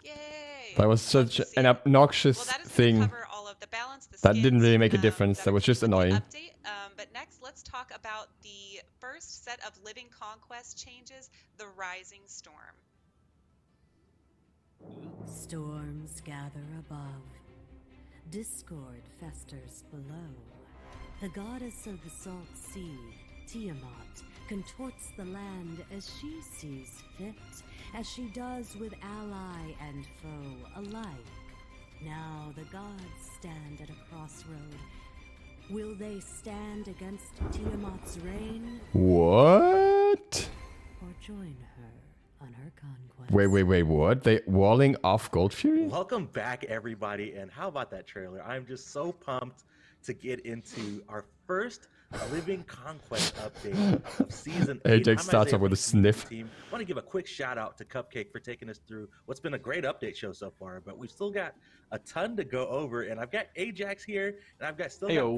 Yay! That was such an obnoxious thing. Cover all of the balance, the That skins, didn't really make a difference. That was just annoying. Update. But next, let's talk about the first set of Living Conquest changes, the Rising Storm. Storms gather above. Discord festers below. The goddess of the salt sea, Tiamat, contorts the land as she sees fit, as she does with ally and foe alike. Now the gods stand at a crossroad. Will they stand against Tiamat's reign? What? Or join her on her conquest? Wait, what? They walling off Gold Fury? Welcome back, everybody, and how about that trailer? I'm just so pumped to get into our first Living Conquest update of Season 8. Ajax starts off with a sniff. I want to give a quick shout out to Cupcake for taking us through what's been a great update show so far, but we've still got a ton to go over, and I've got Ajax here, and I've got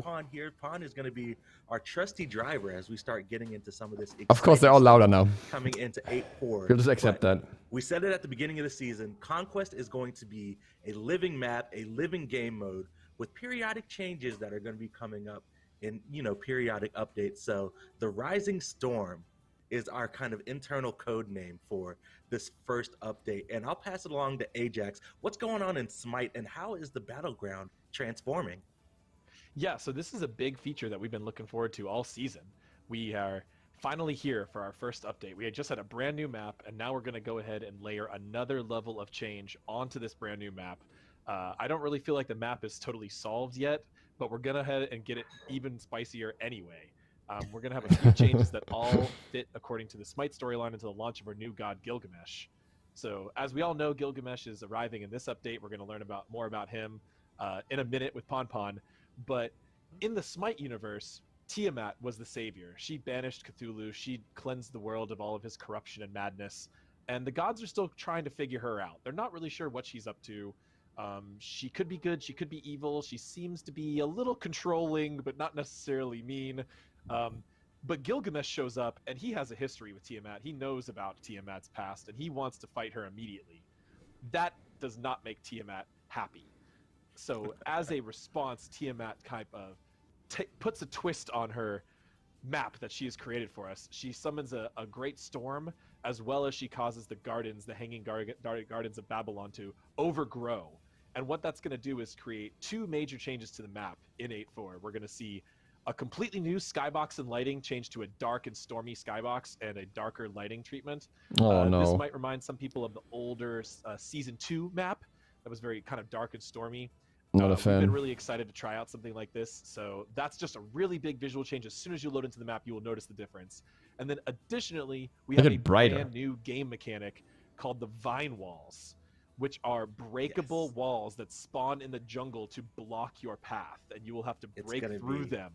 Pawn here. Pawn is going to be our trusty driver as we start getting into some of this. Of course, they're all louder now. Coming into 8.4. We'll just accept that. We said it at the beginning of the season. Conquest is going to be a living map, a living game mode with periodic changes that are going to be coming up in periodic updates. So the Rising Storm is our kind of internal code name for this first update, and I'll pass it along to Ajax. What's going on in SMITE, and how is the battleground transforming? Yeah, so this is a big feature that we've been looking forward to all season. We are finally here for our first update. We had just had a brand new map, and now we're going to go ahead and layer another level of change onto this brand new map. I don't really feel like the map is totally solved yet, but we're going to head and get it even spicier anyway. We're going to have a few changes that all fit according to the Smite storyline into the launch of our new god Gilgamesh. So as we all know, Gilgamesh is arriving in this update. We're going to learn more about him in a minute with Pon. But in the Smite universe, Tiamat was the savior. She banished Cthulhu. She cleansed the world of all of his corruption and madness. And the gods are still trying to figure her out. They're not really sure what she's up to. She could be good, she could be evil. She seems to be a little controlling, but not necessarily mean. But Gilgamesh shows up, and he has a history with Tiamat. He knows about Tiamat's past, and he wants to fight her immediately. That does not make Tiamat happy. So as a response, Tiamat kind of puts a twist on her map that she has created for us. She summons a great storm, as well as she causes the gardens, the hanging gardens of Babylon, to overgrow. And what that's going to do is create two major changes to the map in 8.4. We're going to see A completely new skybox and lighting changed to a dark and stormy skybox and a darker lighting treatment. Oh no. This might remind some people of the older Season 2 map that was very kind of dark and stormy. Not a We've fan. been really excited to try out something like this. So that's just a really big visual change. As soon as you load into the map, you will notice the difference. And then additionally, we have a brand new game mechanic called the Vine Walls, which are breakable walls that spawn in the jungle to block your path, and you will have to break through them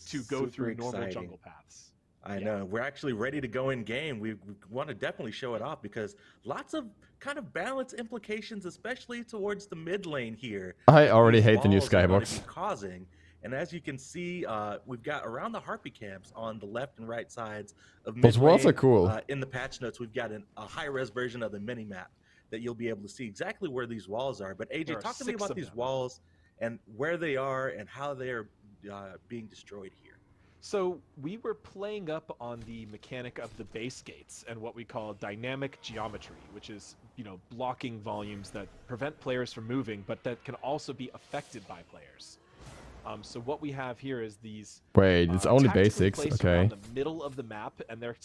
to go through normal jungle paths. I know. We're actually ready to go in game. We want to definitely show it off because lots of kind of balance implications, especially towards the mid lane here. I already hate the new skybox. Causing, and as you can see, we've got around the harpy camps on the left and right sides of mid lane. Those walls are cool. In the patch notes, we've got a high-res version of the mini map that you'll be able to see exactly where these walls are. But AJ, talk to me about these walls and where they are and how they are being destroyed here. So we were playing up on the mechanic of the base gates and what we call dynamic geometry, which is, blocking volumes that prevent players from moving, but that can also be affected by players. So what we have here is these. Wait, it's only basics, okay. In the middle of the map, and they're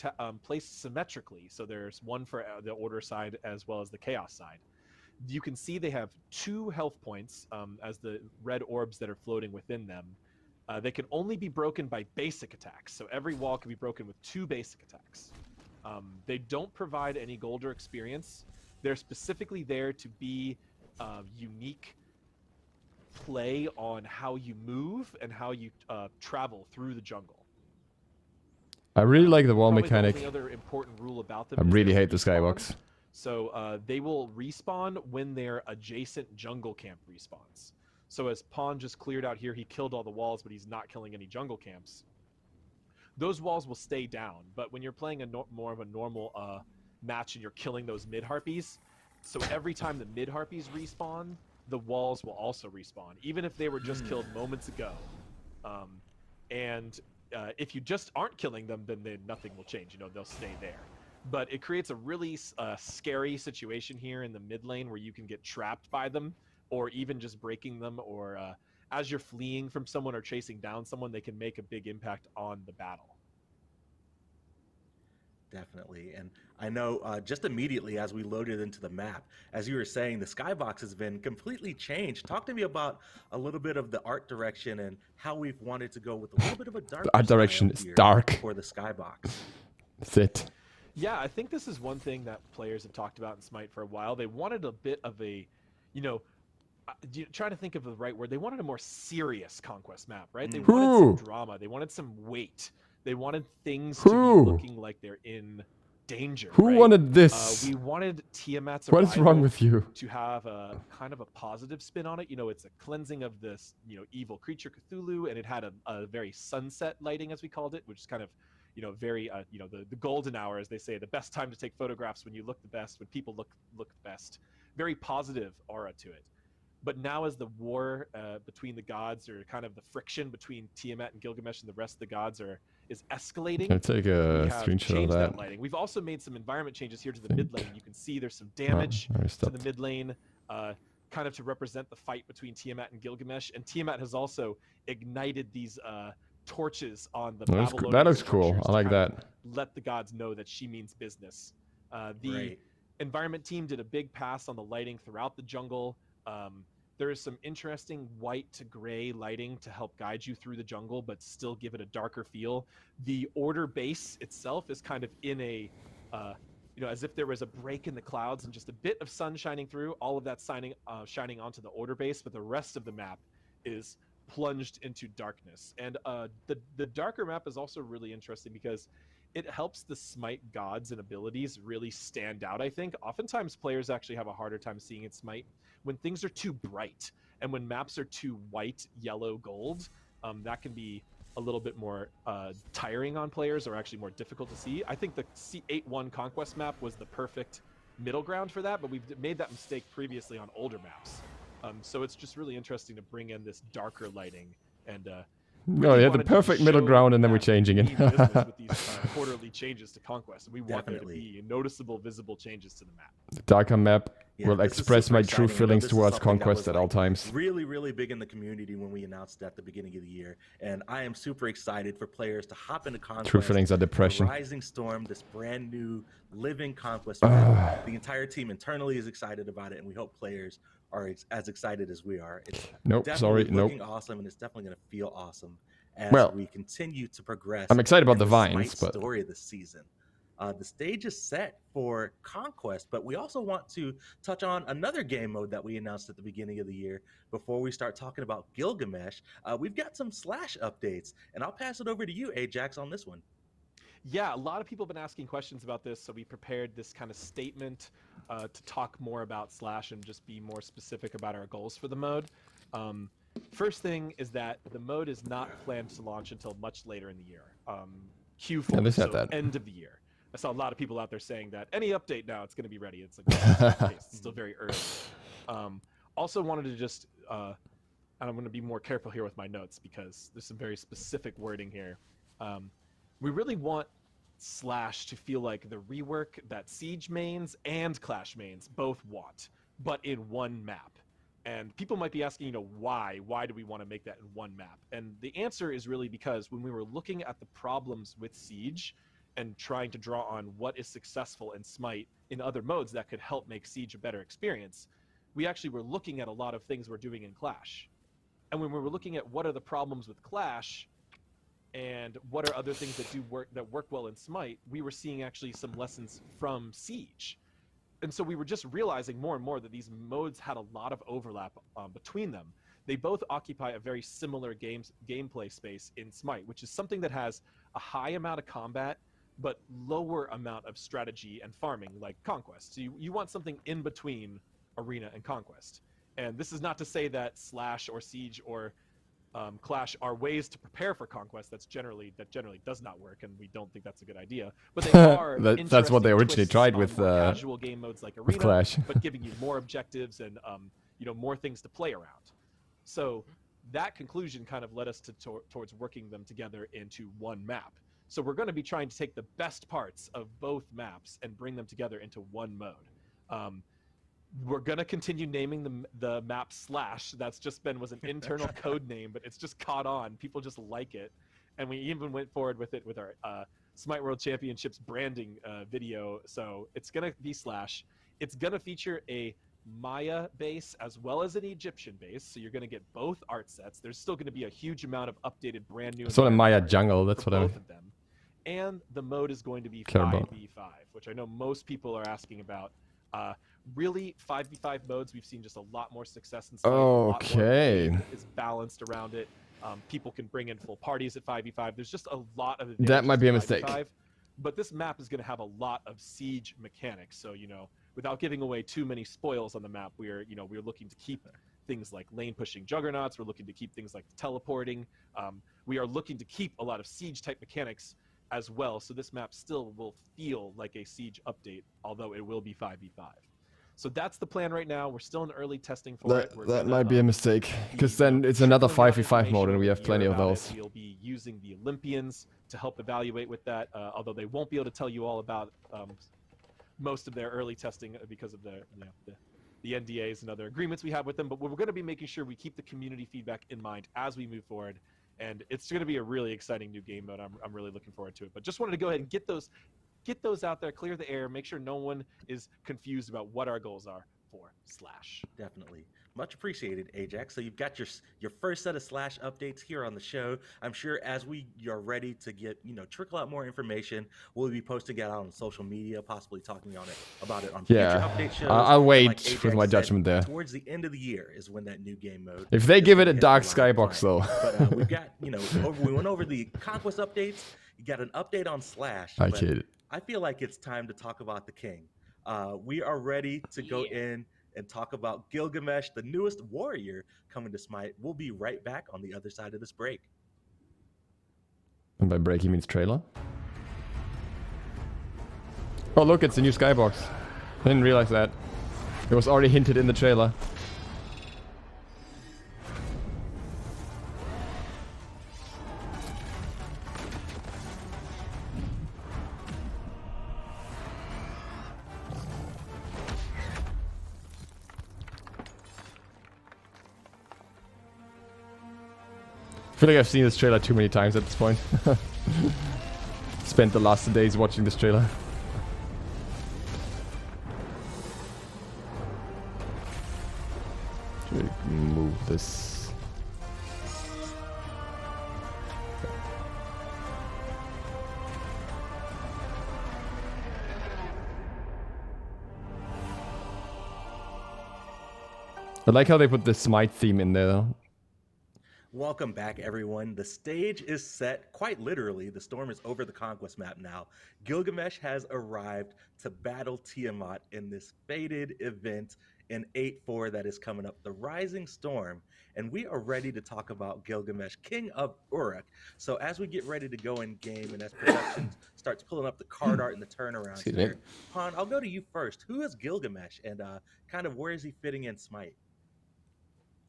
placed symmetrically. So there's one for the order side as well as the chaos side. You can see they have 2 health points as the red orbs that are floating within them. They can only be broken by basic attacks, so every wall can be broken with 2 basic attacks. They don't provide any gold or experience. They're specifically there to be unique play on how you move and how you travel through the jungle. I really like the wall mechanic. The only other important rule about them I really hate the skybox. So they will respawn when their adjacent jungle camp respawns. So as Pawn just cleared out here, he killed all the walls, but he's not killing any jungle camps. Those walls will stay down, but when you're playing more of a normal match and you're killing those mid-harpies, so every time the mid-harpies respawn, the walls will also respawn, even if they were just killed moments ago. If you just aren't killing them, then nothing will change. They'll stay there. But it creates a really scary situation here in the mid lane where you can get trapped by them, or even just breaking them, or as you're fleeing from someone or chasing down someone, they can make a big impact on the battle. Definitely. And I know just immediately as we loaded into the map, as you were saying, the skybox has been completely changed. Talk to me about a little bit of the art direction and how we've wanted to go with a little bit of a dark. The art direction is dark for the skybox. That's it. Yeah, I think this is one thing that players have talked about in Smite for a while. They wanted a bit of a, trying to think of the right word. They wanted a more serious Conquest map, right? They wanted some drama. They wanted some weight. They wanted things to be looking like they're in danger. Who wanted this? We wanted Tiamat's What is wrong with you? To have a kind of a positive spin on it. It's a cleansing of this, evil creature Cthulhu, and it had a very sunset lighting, as we called it, which is kind of, very, the golden hour, as they say, the best time to take photographs, when you look the best, when people look the best. Very positive aura to it. But now as the war between the gods, or kind of the friction between Tiamat and Gilgamesh and the rest of the gods is escalating. Can I take a screenshot of that? Lighting. We've also made some environment changes here to the mid lane. You can see there's some damage to the mid lane, kind of to represent the fight between Tiamat and Gilgamesh. And Tiamat has also ignited these torches on the Babylonian that looks cool. I like that. Let the gods know that she means business. The environment team did a big pass on the lighting throughout the jungle. There is some interesting white to gray lighting to help guide you through the jungle, but still give it a darker feel. The order base itself is kind of in a, as if there was a break in the clouds and just a bit of sun shining through, all of that shining onto the order base, but the rest of the map is plunged into darkness. And the darker map is also really interesting because it helps the Smite gods and abilities really stand out, I think. Oftentimes players actually have a harder time seeing in Smite when things are too bright, and when maps are too white, yellow, gold, that can be a little bit more tiring on players, or actually more difficult to see. I think the C8.1 Conquest map was the perfect middle ground for that, but we've made that mistake previously on older maps. So it's just really interesting to bring in this darker lighting and no, they had the perfect middle ground, and then we're changing it. With these quarterly changes to Conquest, and we want there to be noticeable, visible changes to the map. The darker map will express my true feelings towards Conquest at all times. Really, really big in the community when we announced it at the beginning of the year, and I am super excited for players to hop into Conquest. True feelings are depression. Rising Storm, this brand new living Conquest map. The entire team internally is excited about it, and we hope players are as excited as we are. It's looking awesome, and it's definitely going to feel awesome as we continue to progress. I'm excited about the Vines, vines, but story this season. The stage is set for Conquest, but we also want to touch on another game mode that we announced at the beginning of the year. Before we start talking about Gilgamesh, we've got some Slash updates, and I'll pass it over to you, Ajax, on this one. Yeah, a lot of people have been asking questions about this, so we prepared this kind of statement to talk more about Slash and just be more specific about our goals for the mode. First thing is that the mode is not planned to launch until much later in the year. Q4, so end of the year. I saw a lot of people out there saying that any update now, it's going to be ready. It's like it's still very early. Also wanted to just, and I'm going to be more careful here with my notes because there's some very specific wording here. We really want Slash to feel like the rework that Siege mains and Clash mains both want, but in one map. And people might be asking, why? Why do we want to make that in one map? And the answer is really because when we were looking at the problems with Siege and trying to draw on what is successful in SMITE in other modes that could help make Siege a better experience, we actually were looking at a lot of things we're doing in Clash. And when we were looking at what are the problems with Clash and what are other things that work well in SMITE, we were seeing actually some lessons from Siege. And so we were just realizing more and more that these modes had a lot of overlap between them. They both occupy a very similar gameplay space in SMITE, which is something that has a high amount of combat, but lower amount of strategy and farming, like Conquest. So you want something in between Arena and Conquest. And this is not to say that Slash or Siege or Clash are ways to prepare for Conquest. That generally does not work, and we don't think that's a good idea. But they are that's what they originally tried with casual game modes like Arena, Clash. but giving you more objectives and more things to play around. So that conclusion kind of led us towards working them together into one map. So we're going to be trying to take the best parts of both maps and bring them together into one mode. We're going to continue naming the map Slash. That's just was an internal code name, but it's just caught on. People just like it. And we even went forward with it with our SMITE World Championships branding video. So it's going to be Slash. It's going to feature a Maya base as well as an Egyptian base, so you're going to get both art sets. There's still going to be a huge amount of updated brand new sort of Maya jungle, that's what both of them. And the mode is going to be 5v5, which I know most people are asking about. Really, 5v5 modes, we've seen just a lot more success in SMITE. Okay. A lot more is balanced around it. People can bring in full parties at 5v5. There's just a lot of advantages. That might be a mistake. But this map is going to have a lot of Siege mechanics. So, without giving away too many spoils on the map, we're looking to keep things like lane pushing juggernauts. We're looking to keep things like teleporting. We are looking to keep a lot of Siege type mechanics as well. So this map still will feel like a Siege update, although it will be 5v5. So that's the plan right now. We're still in early testing for it. That might be a mistake, because then it's another 5v5 mode and we have plenty of those. We'll be using the Olympians to help evaluate with that, although they won't be able to tell you all about most of their early testing because of the NDAs and other agreements we have with them. But we're going to be making sure we keep the community feedback in mind as we move forward. And it's going to be a really exciting new game mode. I'm really looking forward to it. But just wanted to go ahead and get those out there, clear the air, make sure no one is confused about what our goals are for Slash. Definitely. Much appreciated, Ajax. So you've got your first set of Slash updates here on the show. I'm sure as you're ready to get, trickle out more information, we'll be posting it out on social media, possibly talking about it on future update shows. I'll wait with my judgment there. Towards the end of the year is when that new game mode. If they give it a dark skybox, though. But we've got, we went over the Conquest updates. You got an update on Slash. I kid. I feel like it's time to talk about the King. We are ready to go in and talk about Gilgamesh, the newest warrior coming to SMITE. We'll be right back on the other side of this break. And by break, he means trailer? Oh, look, it's the new skybox. I didn't realize that. It was already hinted in the trailer. feel like I've seen this trailer too many times at this point. Spent the last days watching this trailer. Should we move this? I like how they put the SMITE theme in there though. Welcome back, everyone. The stage is set, quite literally. The storm is over the Conquest map now. Gilgamesh has arrived to battle Tiamat in this fated event in 8.4 that is coming up, the Rising Storm. And we are ready to talk about Gilgamesh, King of Uruk. So as we get ready to go in game and as production starts pulling up the card art and the turnarounds here, Han, I'll go to you first. Who is Gilgamesh and kind of where is he fitting in SMITE?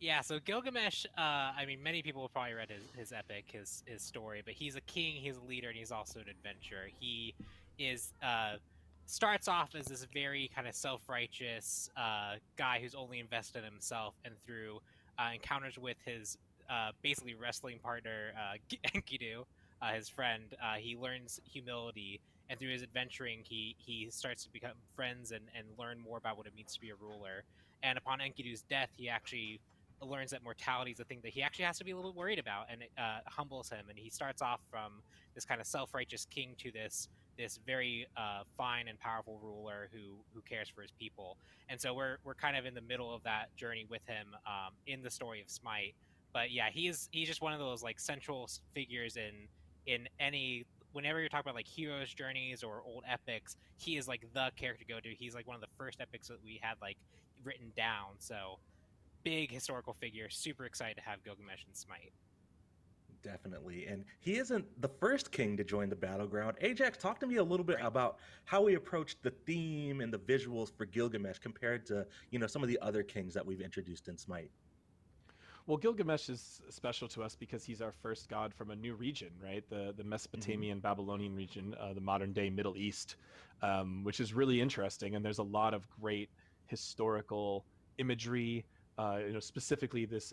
Yeah, so Gilgamesh, I mean, many people have probably read his epic, his story, but he's a king, he's a leader, and he's also an adventurer. He is, starts off as this very kind of self-righteous guy who's only invested in himself, and through encounters with his basically wrestling partner, Enkidu, his friend, he learns humility, and through his adventuring, he starts to become friends and learn more about what it means to be a ruler. And upon Enkidu's death, he actually learns that mortality is a thing that he actually has to be a little worried about, and it humbles him. And he starts off from this kind of self-righteous king to this very fine and powerful ruler who cares for his people. And so we're kind of in the middle of that journey with him in the story of SMITE. But yeah, he's just one of those like central figures in any. Whenever you're talking about like heroes' journeys or old epics, he is like the character to go to. He's like one of the first epics that we had like written down. So big historical figure, super excited to have Gilgamesh in SMITE. Definitely. And he isn't the first king to join the battleground. Ajax, talk to me a little bit about how we approached the theme and the visuals for Gilgamesh compared to, some of the other kings that we've introduced in SMITE. Well, Gilgamesh is special to us because he's our first god from a new region, right? The Mesopotamian Babylonian region, the modern day Middle East, which is really interesting. And there's a lot of great historical imagery. Specifically, this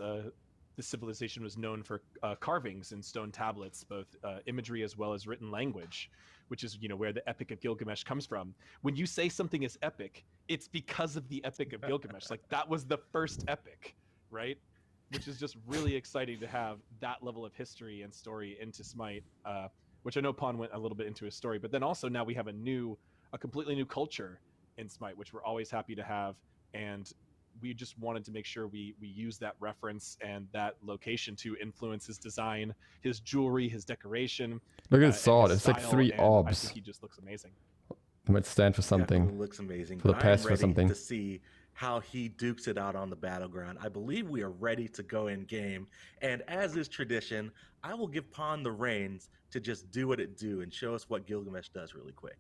civilization was known for carvings in stone tablets, both imagery as well as written language, which is where the Epic of Gilgamesh comes from. When you say something is epic, it's because of the Epic of Gilgamesh. Like that was the first epic, right? Which is just really exciting to have that level of history and story into SMITE, which I know Pon went a little bit into his story, but then also now we have a completely new culture in SMITE, which we're always happy to have, and we just wanted to make sure we use that reference and that location to influence his design, his jewelry, his decoration. Look at his sword, it's like 3 orbs. I think he just looks amazing. It might stand for something. Definitely looks amazing. For the past for something. To see how he dukes it out on the battleground. I believe we are ready to go in game. And as is tradition, I will give Pon the reins to just do what it do and show us what Gilgamesh does really quick.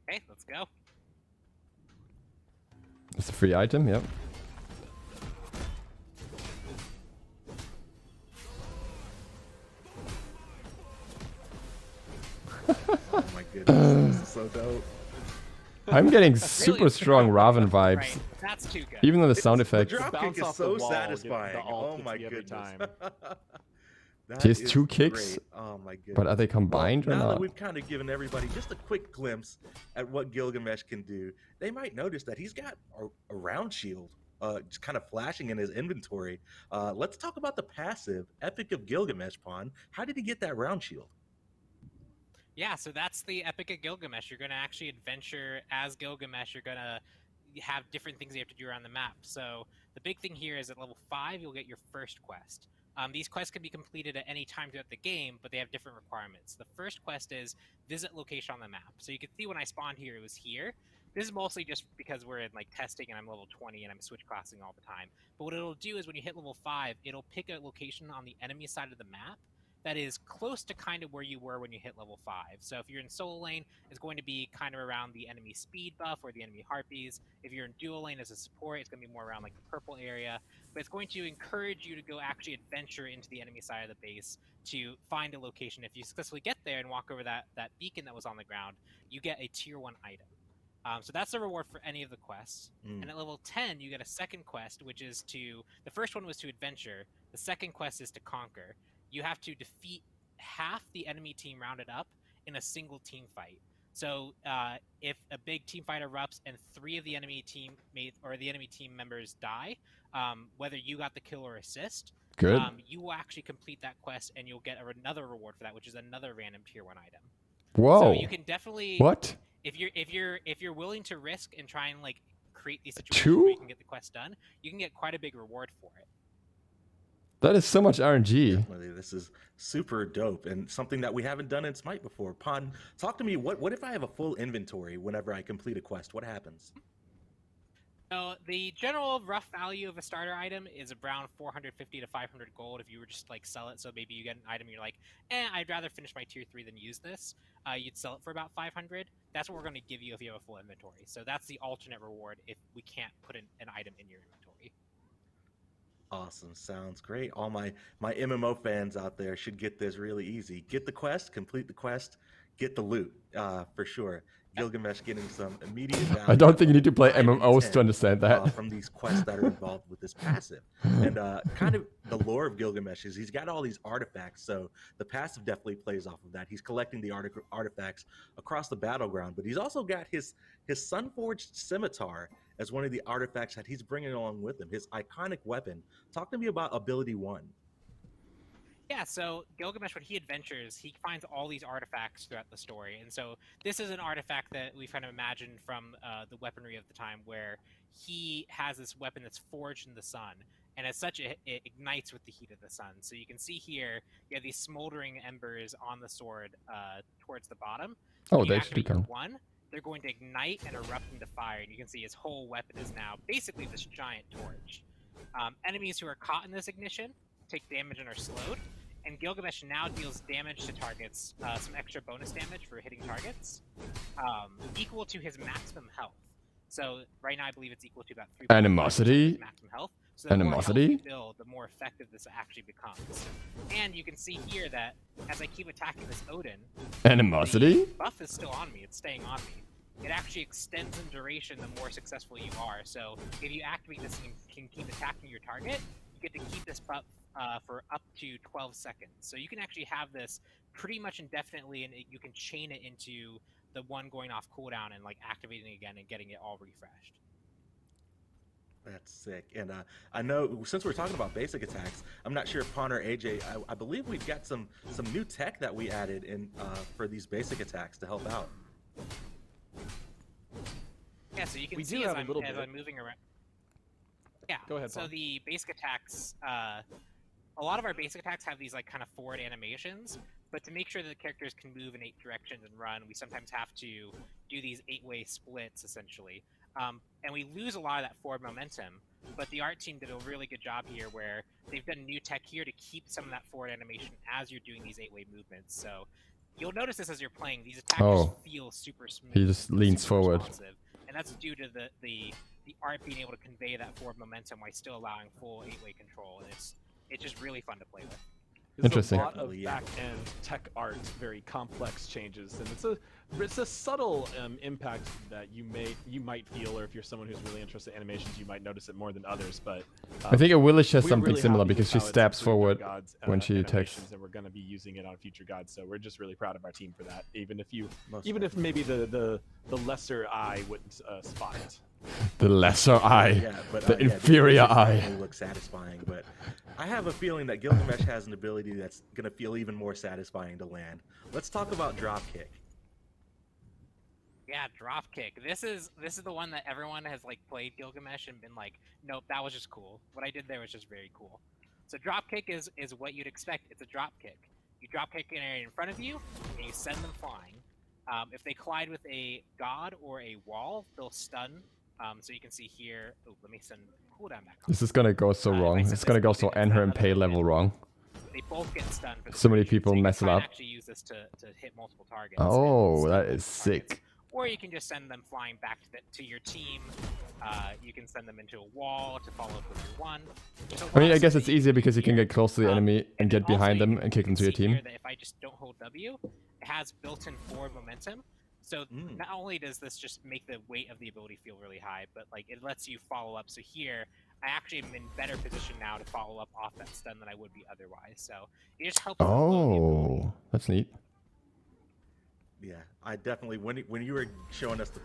Okay, let's go. It's a free item, yep. Oh my goodness, this is so dope. I'm getting super strong Raven vibes. Right. That's too good. Even though the sound effects. The dropkick is so satisfying. Oh my goodness. He has 2 kicks. Great. Oh my goodness. But are they combined or now not? That we've kind of given everybody just a quick glimpse at what Gilgamesh can do, they might notice that he's got a round shield just kind of flashing in his inventory. Let's talk about the passive Epic of Gilgamesh, Pon. How did he get that round shield? Yeah, so that's the Epic of Gilgamesh. You're going to actually adventure as Gilgamesh. You're going to have different things you have to do around the map. So the big thing here is at level 5, you'll get your first quest. These quests can be completed at any time throughout the game, but they have different requirements. The first quest is visit location on the map. So you can see when I spawned here, it was here. This is mostly just because we're in like testing and I'm level 20 and I'm switch classing all the time. But what it'll do is when you hit level 5, it'll pick a location on the enemy side of the map that is close to kind of where you were when you hit level 5. So if you're in solo lane, it's going to be kind of around the enemy speed buff or the enemy harpies. If you're in dual lane as a support, it's going to be more around like the purple area. But it's going to encourage you to go actually adventure into the enemy side of the base to find a location. If you successfully get there and walk over that beacon that was on the ground, you get a tier 1 item. So that's the reward for any of the quests. And at level 10, you get a second quest, which is the first one was to adventure. The second quest is to conquer. You have to defeat half the enemy team rounded up in a single team fight. So if a big team fight erupts and 3 of the enemy team members die, whether you got the kill or assist, Good. You will actually complete that quest and you'll get another reward for that, which is another random tier 1 item. Whoa. So you can definitely What? If you're willing to risk and try and like create these situations where you can get the quest done, you can get quite a big reward for it. That is so much RNG. Definitely, this is super dope and something that we haven't done in Smite before. Pon, talk to me. What if I have a full inventory whenever I complete a quest? What happens? So the general rough value of a starter item is around 450 to 500 gold if you were just like sell it. So maybe you get an item, you're like, I'd rather finish my tier 3 than use this. You'd sell it for about 500. That's what we're going to give you if you have a full inventory. So that's the alternate reward if we can't put an item in your inventory. Awesome. Sounds great. All my MMO fans out there should get this really easy. Get the quest, complete the quest, get the loot, for sure. Gilgamesh getting some immediate value. I don't think you need to play MMOs to understand that. From these quests that are involved with this passive. And kind of the lore of Gilgamesh is he's got all these artifacts, so the passive definitely plays off of that. He's collecting the artifacts across the battleground, but he's also got his sun-forged scimitar as one of the artifacts that he's bringing along with him, his iconic weapon. Talk to me about Ability 1. Yeah, so Gilgamesh, when he adventures, he finds all these artifacts throughout the story. And so this is an artifact that we've kind of imagined from the weaponry of the time, where he has this weapon that's forged in the sun. And as such, it ignites with the heat of the sun. So you can see here, you have these smoldering embers on the sword towards the bottom. Oh, they actually come. One, they're going to ignite and erupt into fire. And you can see his whole weapon is now basically this giant torch. Enemies who are caught in this ignition take damage and are slowed. And Gilgamesh now deals damage to targets, some extra bonus damage for hitting targets, equal to his maximum health. So right now I believe it's equal to about 3 Animosity. maximum health. So the Animosity. more health you build, the more effective this actually becomes. And you can see here that as I keep attacking this Odin, Animosity. the buff is still on me. It's staying on me. It actually extends in duration the more successful you are. So if you activate this and can keep attacking your target, you get to keep this buff for up to 12 seconds. So you can actually have this pretty much indefinitely, and you can chain it into the one going off cooldown and like activating again and getting it all refreshed. That's sick. And I know since we're talking about basic attacks, I'm not sure if Pon or AJ, I believe we've got some new tech that we added in for these basic attacks to help out. Yeah, so you can see as I'm moving around. Yeah. Go ahead, So Pon. the basic attacks, a lot of our basic attacks have these like kind of forward animations, but to make sure that the characters can move in 8 directions and run, we sometimes have to do these 8-way splits essentially. And we lose a lot of that forward momentum, but the art team did a really good job here where they've done new tech here to keep some of that forward animation as you're doing these 8-way movements. So you'll notice this as you're playing, these attackers feel super smooth. He just leans forward. And that's due to the art being able to convey that forward momentum while still allowing full 8-way control. And it's just really fun to play with. There's a lot of back-end tech art, very complex changes, and it's a subtle impact that you might feel, or if you're someone who's really interested in animations, you might notice it more than others. But I think Willish has we're something really similar happy because with she how it's stabs improved forward our gods, when she attacks. animations, and we're going to be using it on future gods. So we're just really proud of our team for that. Even if maybe the lesser eye wouldn't spot it. The lesser eye, Yeah, but, the yeah, inferior these eye. definitely look satisfying, but I have a feeling that Gilgamesh has an ability that's going to feel even more satisfying to land. Let's talk about Dropkick. Yeah, Dropkick. This is the one that everyone has like played Gilgamesh and been like, nope, that was just cool. What I did there was just very cool. So Dropkick is what you'd expect. It's a dropkick. You dropkick an area in front of you, and you send them flying. If they collide with a god or a wall, they'll stun. So you can see here. Oh, let me send cooldown back on. This is gonna go so wrong. It's gonna go so Enter and Pay level wrong. They both get stunned. For So many duration, people you mess can it try up. and actually use this to hit multiple targets. Oh, and that stun is multiple targets. sick. Or you can just send them flying back to your team. You can send them into a wall to follow up with your one. I mean, I guess it's easier because you can get close to the enemy and get behind them and kick them to your team. That if I just don't hold W, it has built-in forward momentum. So not only does this just make the weight of the ability feel really high, but like it lets you follow up. So here, I actually am in better position now to follow up off that stun than I would be otherwise. So it just helps. Oh, that's neat. Yeah, I definitely when you were showing us the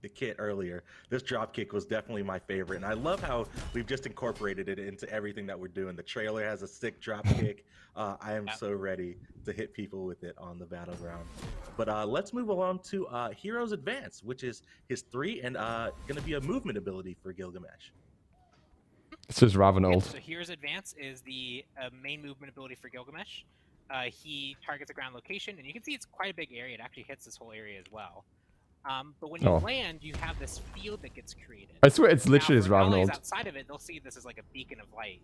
kit earlier, this drop kick was definitely my favorite, and I love how we've just incorporated it into everything that we're doing. The trailer has a sick drop kick. I am so ready to hit people with it on the battleground. But let's move along to Heroes Advance, which is his 3 and going to be a movement ability for Gilgamesh. This is Ravenold. So Heroes Advance is the main movement ability for Gilgamesh. He targets a ground location, and you can see it's quite a big area. It actually hits this whole area as well. But when you land, you have this field that gets created. I swear it's literally his Ravenold. Outside of it, they'll see this as like a beacon of light.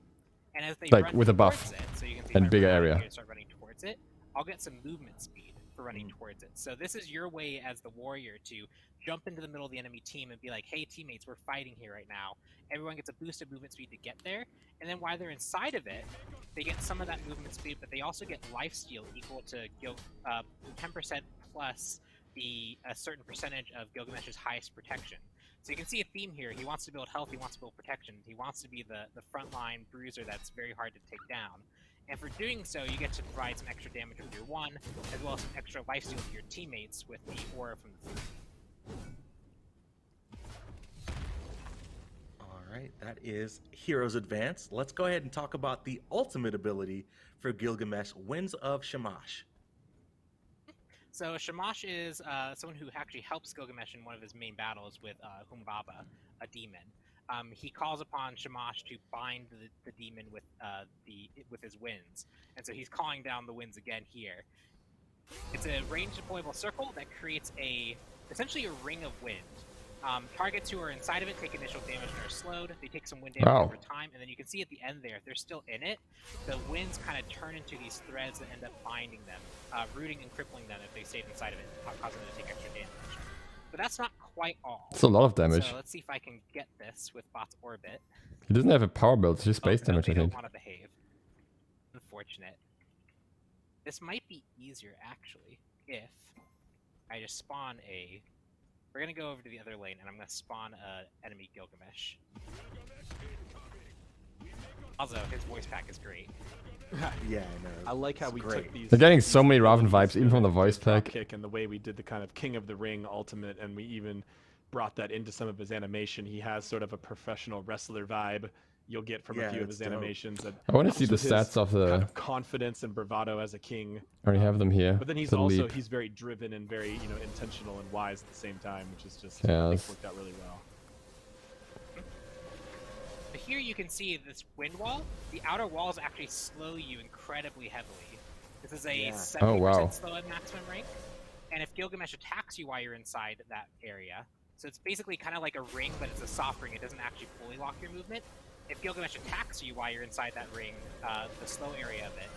And as they like run with a buff it, so you can see and bigger area. Start running towards it, I'll get some movement speed for running towards it. So this is your way as the warrior to jump into the middle of the enemy team and be like, hey teammates, we're fighting here right now. Everyone gets a boost of movement speed to get there, and then while they're inside of it, they get some of that movement speed, but they also get lifesteal equal to 10% plus a certain percentage of Gilgamesh's highest protection. So you can see a theme here. He wants to build health, he wants to build protection, he wants to be the frontline bruiser that's very hard to take down. And for doing so, you get to provide some extra damage with your 1, as well as some extra lifesteal to your teammates with the aura from the 3. Alright, that is Heroes Advance. Let's go ahead and talk about the ultimate ability for Gilgamesh, Winds of Shamash. So Shamash is someone who actually helps Gilgamesh in one of his main battles with Humbaba, a demon. He calls upon Shamash to bind the demon with his winds, and so he's calling down the winds again here. It's a range deployable circle that creates essentially a ring of wind. Targets who are inside of it take initial damage and are slowed. They take some wind damage over time, and then you can see at the end there, if they're still in it, the winds kind of turn into these threads that end up binding them, rooting and crippling them if they stayed inside of it, causing them to take extra damage. But that's not quite all. It's a lot of damage. So let's see if I can get this with Bot's Orbit. He doesn't have a power build, it's just base damage, I think. Don't want to behave. Unfortunate. This might be easier, actually, if I just spawn a... We're going to go over to the other lane, and I'm going to spawn an enemy Gilgamesh. Also, his voice pack is great. Yeah, I know. I like how we took these... They're getting so many Raven vibes, even from the voice pack. Kick and the way we did the kind of King of the Ring ultimate, and we even brought that into some of his animation. He has sort of a professional wrestler vibe you'll get from a few of his animations. I want to see the stats of the... kind of confidence and bravado as a king. I already have them here. But then he's he's very driven and very, intentional and wise at the same time, which is just, I think worked out really well. But here you can see this wind wall. The outer walls actually slow you incredibly heavily. This is a 70% slow at maximum rank. And if Gilgamesh attacks you while you're inside that area, so it's basically kind of like a ring, but it's a soft ring. It doesn't actually fully lock your movement. If Gilgamesh attacks you while you're inside that ring, the slow area of it,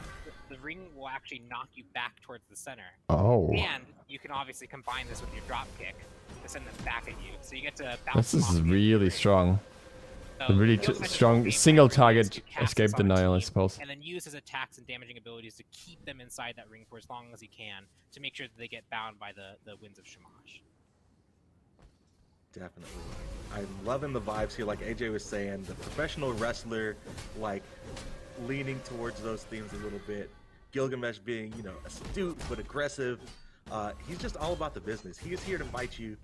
the ring will actually knock you back towards the center. Oh. And you can obviously combine this with your drop kick to send them back at you. So you get to bounce. This is really strong. So really strong single target escape denial, I suppose. And then use his attacks and damaging abilities to keep them inside that ring for as long as he can to make sure that they get bound by the winds of Shamash. Definitely. I'm loving the vibes here, like AJ was saying, the professional wrestler, like, leaning towards those themes a little bit. Gilgamesh being, astute but aggressive. He's just all about the business. He is here to fight you,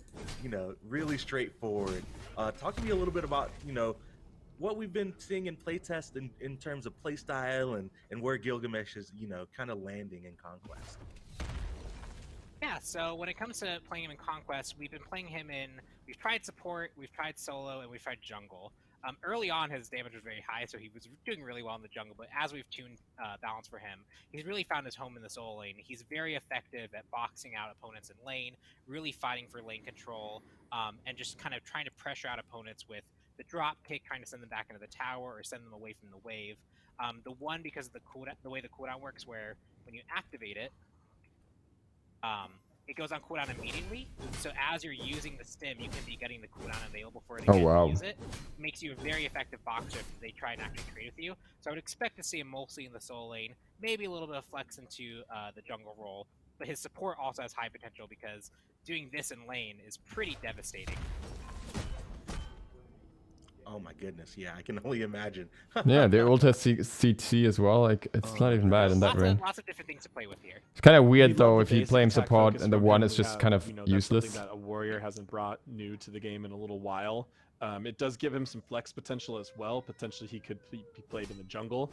really straightforward. Talk to me a little bit about, what we've been seeing in playtest in terms of playstyle and where Gilgamesh is, kind of landing in Conquest. Yeah, so when it comes to playing him in Conquest, we've been playing him we've tried support, we've tried solo, and we've tried jungle. Early on, his damage was very high, so he was doing really well in the jungle, but as we've tuned balance for him, he's really found his home in the solo lane. He's very effective at boxing out opponents in lane, really fighting for lane control, and just kind of trying to pressure out opponents with the drop kick, trying to send them back into the tower or send them away from the wave. The one, because of the way the cooldown works, where when you activate it, it goes on cooldown immediately, so as you're using the stim, you can be getting the cooldown available for it again to use it. It makes you a very effective boxer if they try and actually trade with you. So I would expect to see him mostly in the solo lane, maybe a little bit of flex into the jungle role, but his support also has high potential because doing this in lane is pretty devastating. Oh my goodness, yeah, I can only imagine. Yeah, the ult has CT as well. Like, it's not even bad in that range. Lots of different things to play with here. It's kind of weird We love though the if you basic play him attack support focus and the from one him. is We just have, kind of you know, that's useless. something that a warrior hasn't brought new to the game in a little while. It does give him some flex potential as well. Potentially he could be played in the jungle,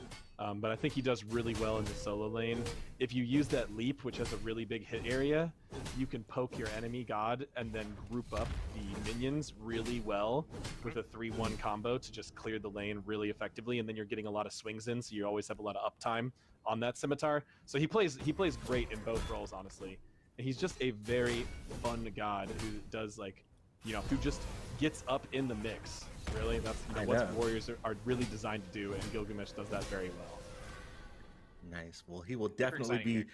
but I think he does really well in the solo lane. If you use that leap, which has a really big hit area, you can poke your enemy god and then group up the minions really well with a 3-1 combo to just clear the lane really effectively, and then you're getting a lot of swings in, so you always have a lot of uptime on that scimitar. So he plays great in both roles, honestly. And he's just a very fun god who does, like, you know, who just gets up in the mix. Really, that's what warriors are really designed to do, and Gilgamesh does that very well. Nice. Well, he will definitely be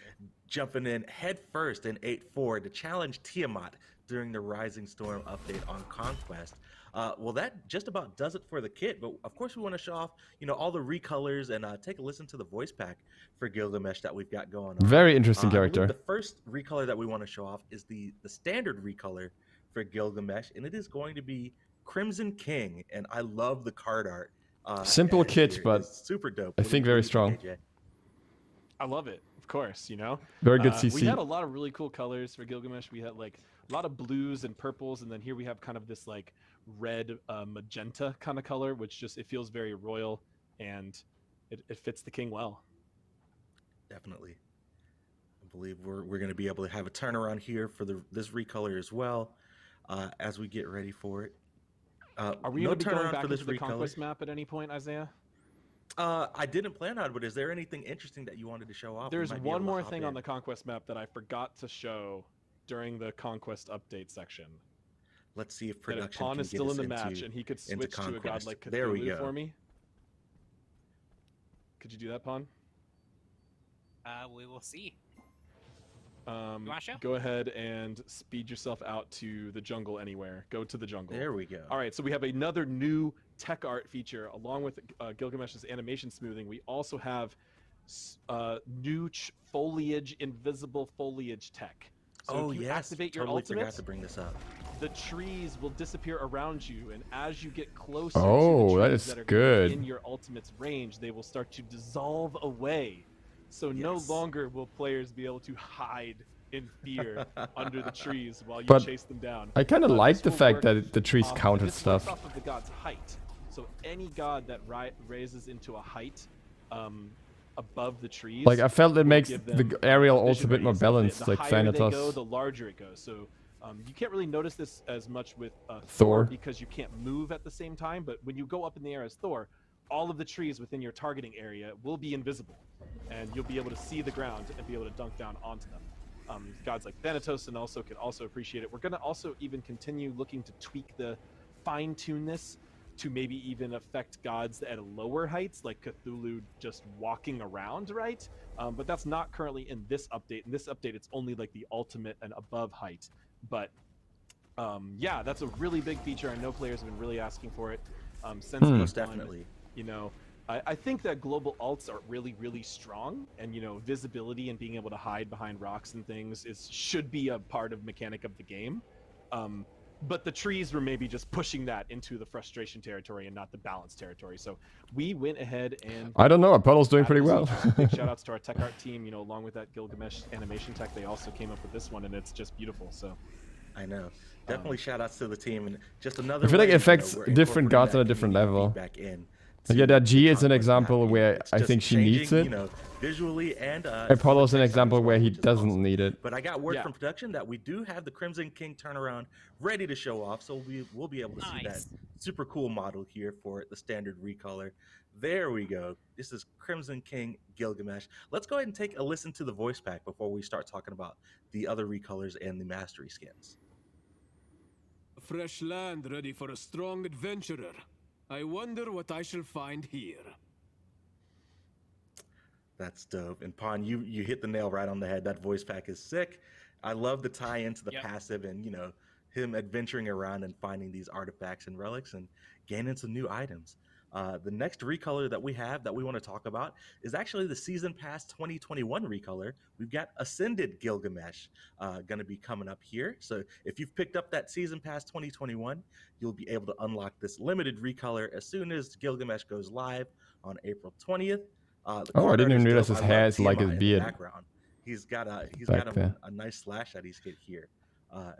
jumping in head first in 8.4 to challenge Tiamat during the Rising Storm update on Conquest. Well, that just about does it for the kit, but of course we want to show off, you know, all the recolors and take a listen to the voice pack for Gilgamesh that we've got going on. Very interesting character. The first recolor that we want to show off is the standard recolor for Gilgamesh, and it is going to be Crimson King, and I love the card art. Simple kit, but super dope. I think very strong. I love it, of course, you know. Very good CC. We had a lot of really cool colors for Gilgamesh. We had like a lot of blues and purples, and then here we have kind of this like red magenta kind of color, which just, it feels very royal, and it fits the king well. Definitely. I believe we're going to be able to have a turnaround here for this recolor as well, as we get ready for it. Are we going to be going back into the Conquest map at any point, Isaiah? I didn't plan on, but is there anything interesting that you wanted to show off? There's one more thing on the Conquest map that I forgot to show during the Conquest update section. Let's see if production Pawn can is still in the match, and he could switch to a god like Cthulhu for me. Could you do that, Pawn? We will see. Go ahead and speed yourself out to the jungle anywhere. Go to the jungle. There we go. All right, so we have another new tech art feature along with Gilgamesh's animation smoothing. We also have new foliage, invisible foliage tech. So if you activate your ultimate, forgot to bring this up. The trees will disappear around you, and as you get closer to the trees that are in your ultimate's range, they will start to dissolve away. So no longer will players be able to hide in fear under the trees while you chase them down. I kind of like the fact that the trees counted stuff. This works off of the god's height. So any god that raises into a height above the trees, like, I felt it makes the aerial also a bit more balanced, like Thanatos. The higher they go, the larger it goes. So you can't really notice this as much with Thor because you can't move at the same time. But when you go up in the air as Thor, all of the trees within your targeting area will be invisible, and you'll be able to see the ground and be able to dunk down onto them. Gods like Thanatos and also could also appreciate it. We're going to also even continue looking to tweak the fine-tune this to maybe even affect gods at lower heights, like Cthulhu just walking around, right? But that's not currently in this update. In this update, it's only like the ultimate and above height. But yeah, that's a really big feature. I know players have been really asking for it since Most definitely. You know, I think that global alts are really, really strong, and you know, visibility and being able to hide behind rocks and things should be a part of mechanic of the game. But the trees were maybe just pushing that into the frustration territory and not the balance territory. So we went ahead and I don't know, Apollo's doing pretty well. Big shout outs to our tech art team, you know, along with that Gilgamesh animation tech, they also came up with this one, and it's just beautiful. So I know. Definitely shout outs to the team, and just another I feel like it affects different gods at a different level. Yeah, that G is an example where I think she needs it. You know, visually and Apollo's an example where he doesn't need it. But I got word from production that we do have the Crimson King turnaround ready to show off, so we'll be able to see that super cool model here for the standard recolor. There we go. This is Crimson King Gilgamesh. Let's go ahead and take a listen to the voice pack before we start talking about the other recolors and the mastery skins. A fresh land ready for a strong adventurer. I wonder what I shall find here. That's dope. And Pawn, you hit the nail right on the head. That voice pack is sick. I love the tie into the passive and, you know, him adventuring around and finding these artifacts and relics and gaining some new items. The next recolor that we have that we want to talk about is actually the Season Pass 2021 recolor. We've got Ascended Gilgamesh going to be coming up here. So if you've picked up that Season Pass 2021, you'll be able to unlock this limited recolor as soon as Gilgamesh goes live on April 20th. I didn't even realize his hair is like his beard. He's got a nice slash that he's hit here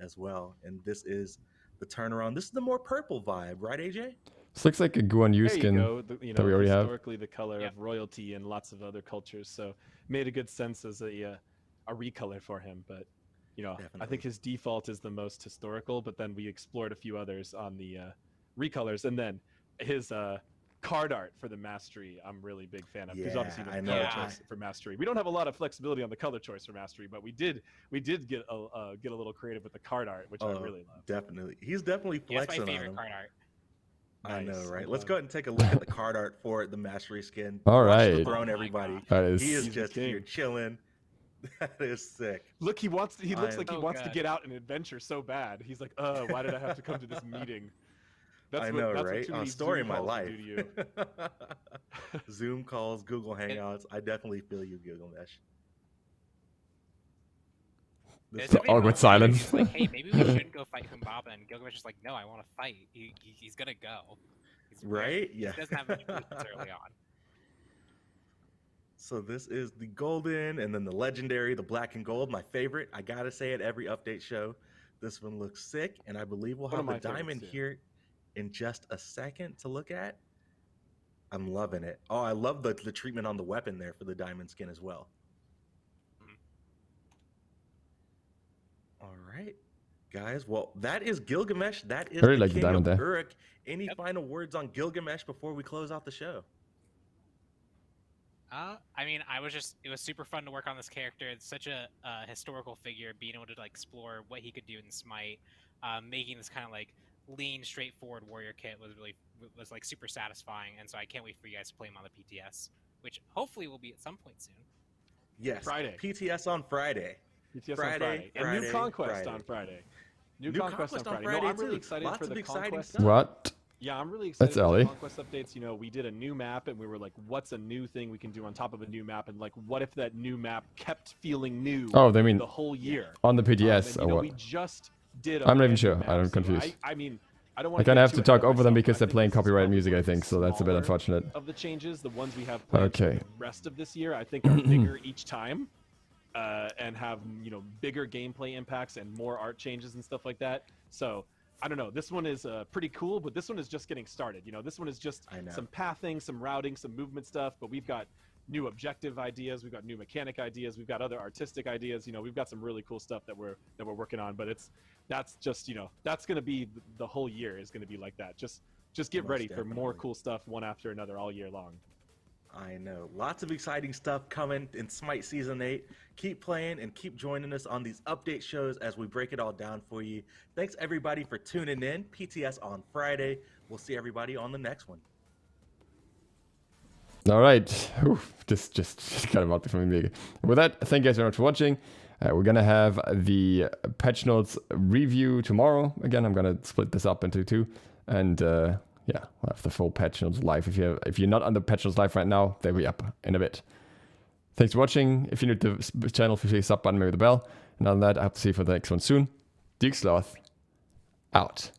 as well. And this is the turnaround. This is the more purple vibe, right, AJ? This looks like a Guan Yu skin that we already have. Historically, the color of royalty in lots of other cultures, so made a good sense as a recolor for him. But I think his default is the most historical. But then we explored a few others on the recolors, and then his card art for the mastery, I'm really big fan of. Because obviously the color choice for mastery, we don't have a lot of flexibility on the color choice for mastery, but we did get a little creative with the card art, which I really love. Definitely, he's definitely flexing that's my on favorite him. card art. I know, right? Let's go ahead and take a look at the card art for the mastery skin. All Watch right, the throne, everybody. He is just here chilling. That is sick. Look, he looks like he wants to get out and adventure so bad. He's like, why did I have to come to this meeting? That's right? On Story of My Life. Zoom calls, Google Hangouts. I definitely feel you, Gilgamesh. It's awkward silence. Like, hey, maybe we shouldn't go fight Humbaba, and Gilgamesh is like, no, I want to fight. He's gonna go. Right? Yeah. He doesn't have much choice early on. So this is the golden, and then the legendary, the black and gold. My favorite. I gotta say it every update show. This one looks sick, and I believe we'll have the diamond here in just a second to look at. I'm loving it. Oh, I love the treatment on the weapon there for the diamond skin as well. All right, guys. Well, that is Gilgamesh. That is the King of Uruk. Any final words on Gilgamesh before we close out the show? I mean, it was super fun to work on this character. It's such a historical figure, being able to explore what he could do in Smite, making this kind of lean, straightforward warrior kit was super satisfying, and so I can't wait for you guys to play him on the PTS, which hopefully will be at some point soon. Yes, Friday. PTS on Friday. Friday. And new Conquest on Friday. New Conquest on Friday. No, I'm really excited for the Conquest. What? Yeah, I'm really excited for the Conquest updates. We did a new map, and we were like, what's a new thing we can do on top of a new map? And what if that new map kept feeling new they mean the whole year? On the PTS or what? We just did I'm not even sure. I'm confused. I mean, I don't want to have to talk over them because they're playing copyrighted music, I think, so that's a bit unfortunate. Of the changes, the ones we have planned for the rest of this year, I think are bigger each time. And have bigger gameplay impacts and more art changes and stuff like that. So I don't know. This one is pretty cool, but this one is just getting started. This one is just some pathing, some routing, some movement stuff. But we've got new objective ideas, we've got new mechanic ideas, we've got other artistic ideas. We've got some really cool stuff that we're working on. But that's just that's gonna be the whole year is gonna be like that. Just get ready for more cool stuff one after another all year long. I know. Lots of exciting stuff coming in Smite Season 8. Keep playing and keep joining us on these update shows as we break it all down for you. Thanks, everybody, for tuning in. PTS on Friday. We'll see everybody on the next one. All right. Oof, just got him out before me. With that, thank you guys very much for watching. We're going to have the patch notes review tomorrow. Again, I'm going to split this up into two. And... yeah, we'll have the full patch notes live. If you're not on the patch notes live right now, they'll be up in a bit. Thanks for watching. If you're new to the channel, feel free to sub button, maybe the bell. And other than that, I hope to see you for the next one soon. ZiSotto, out.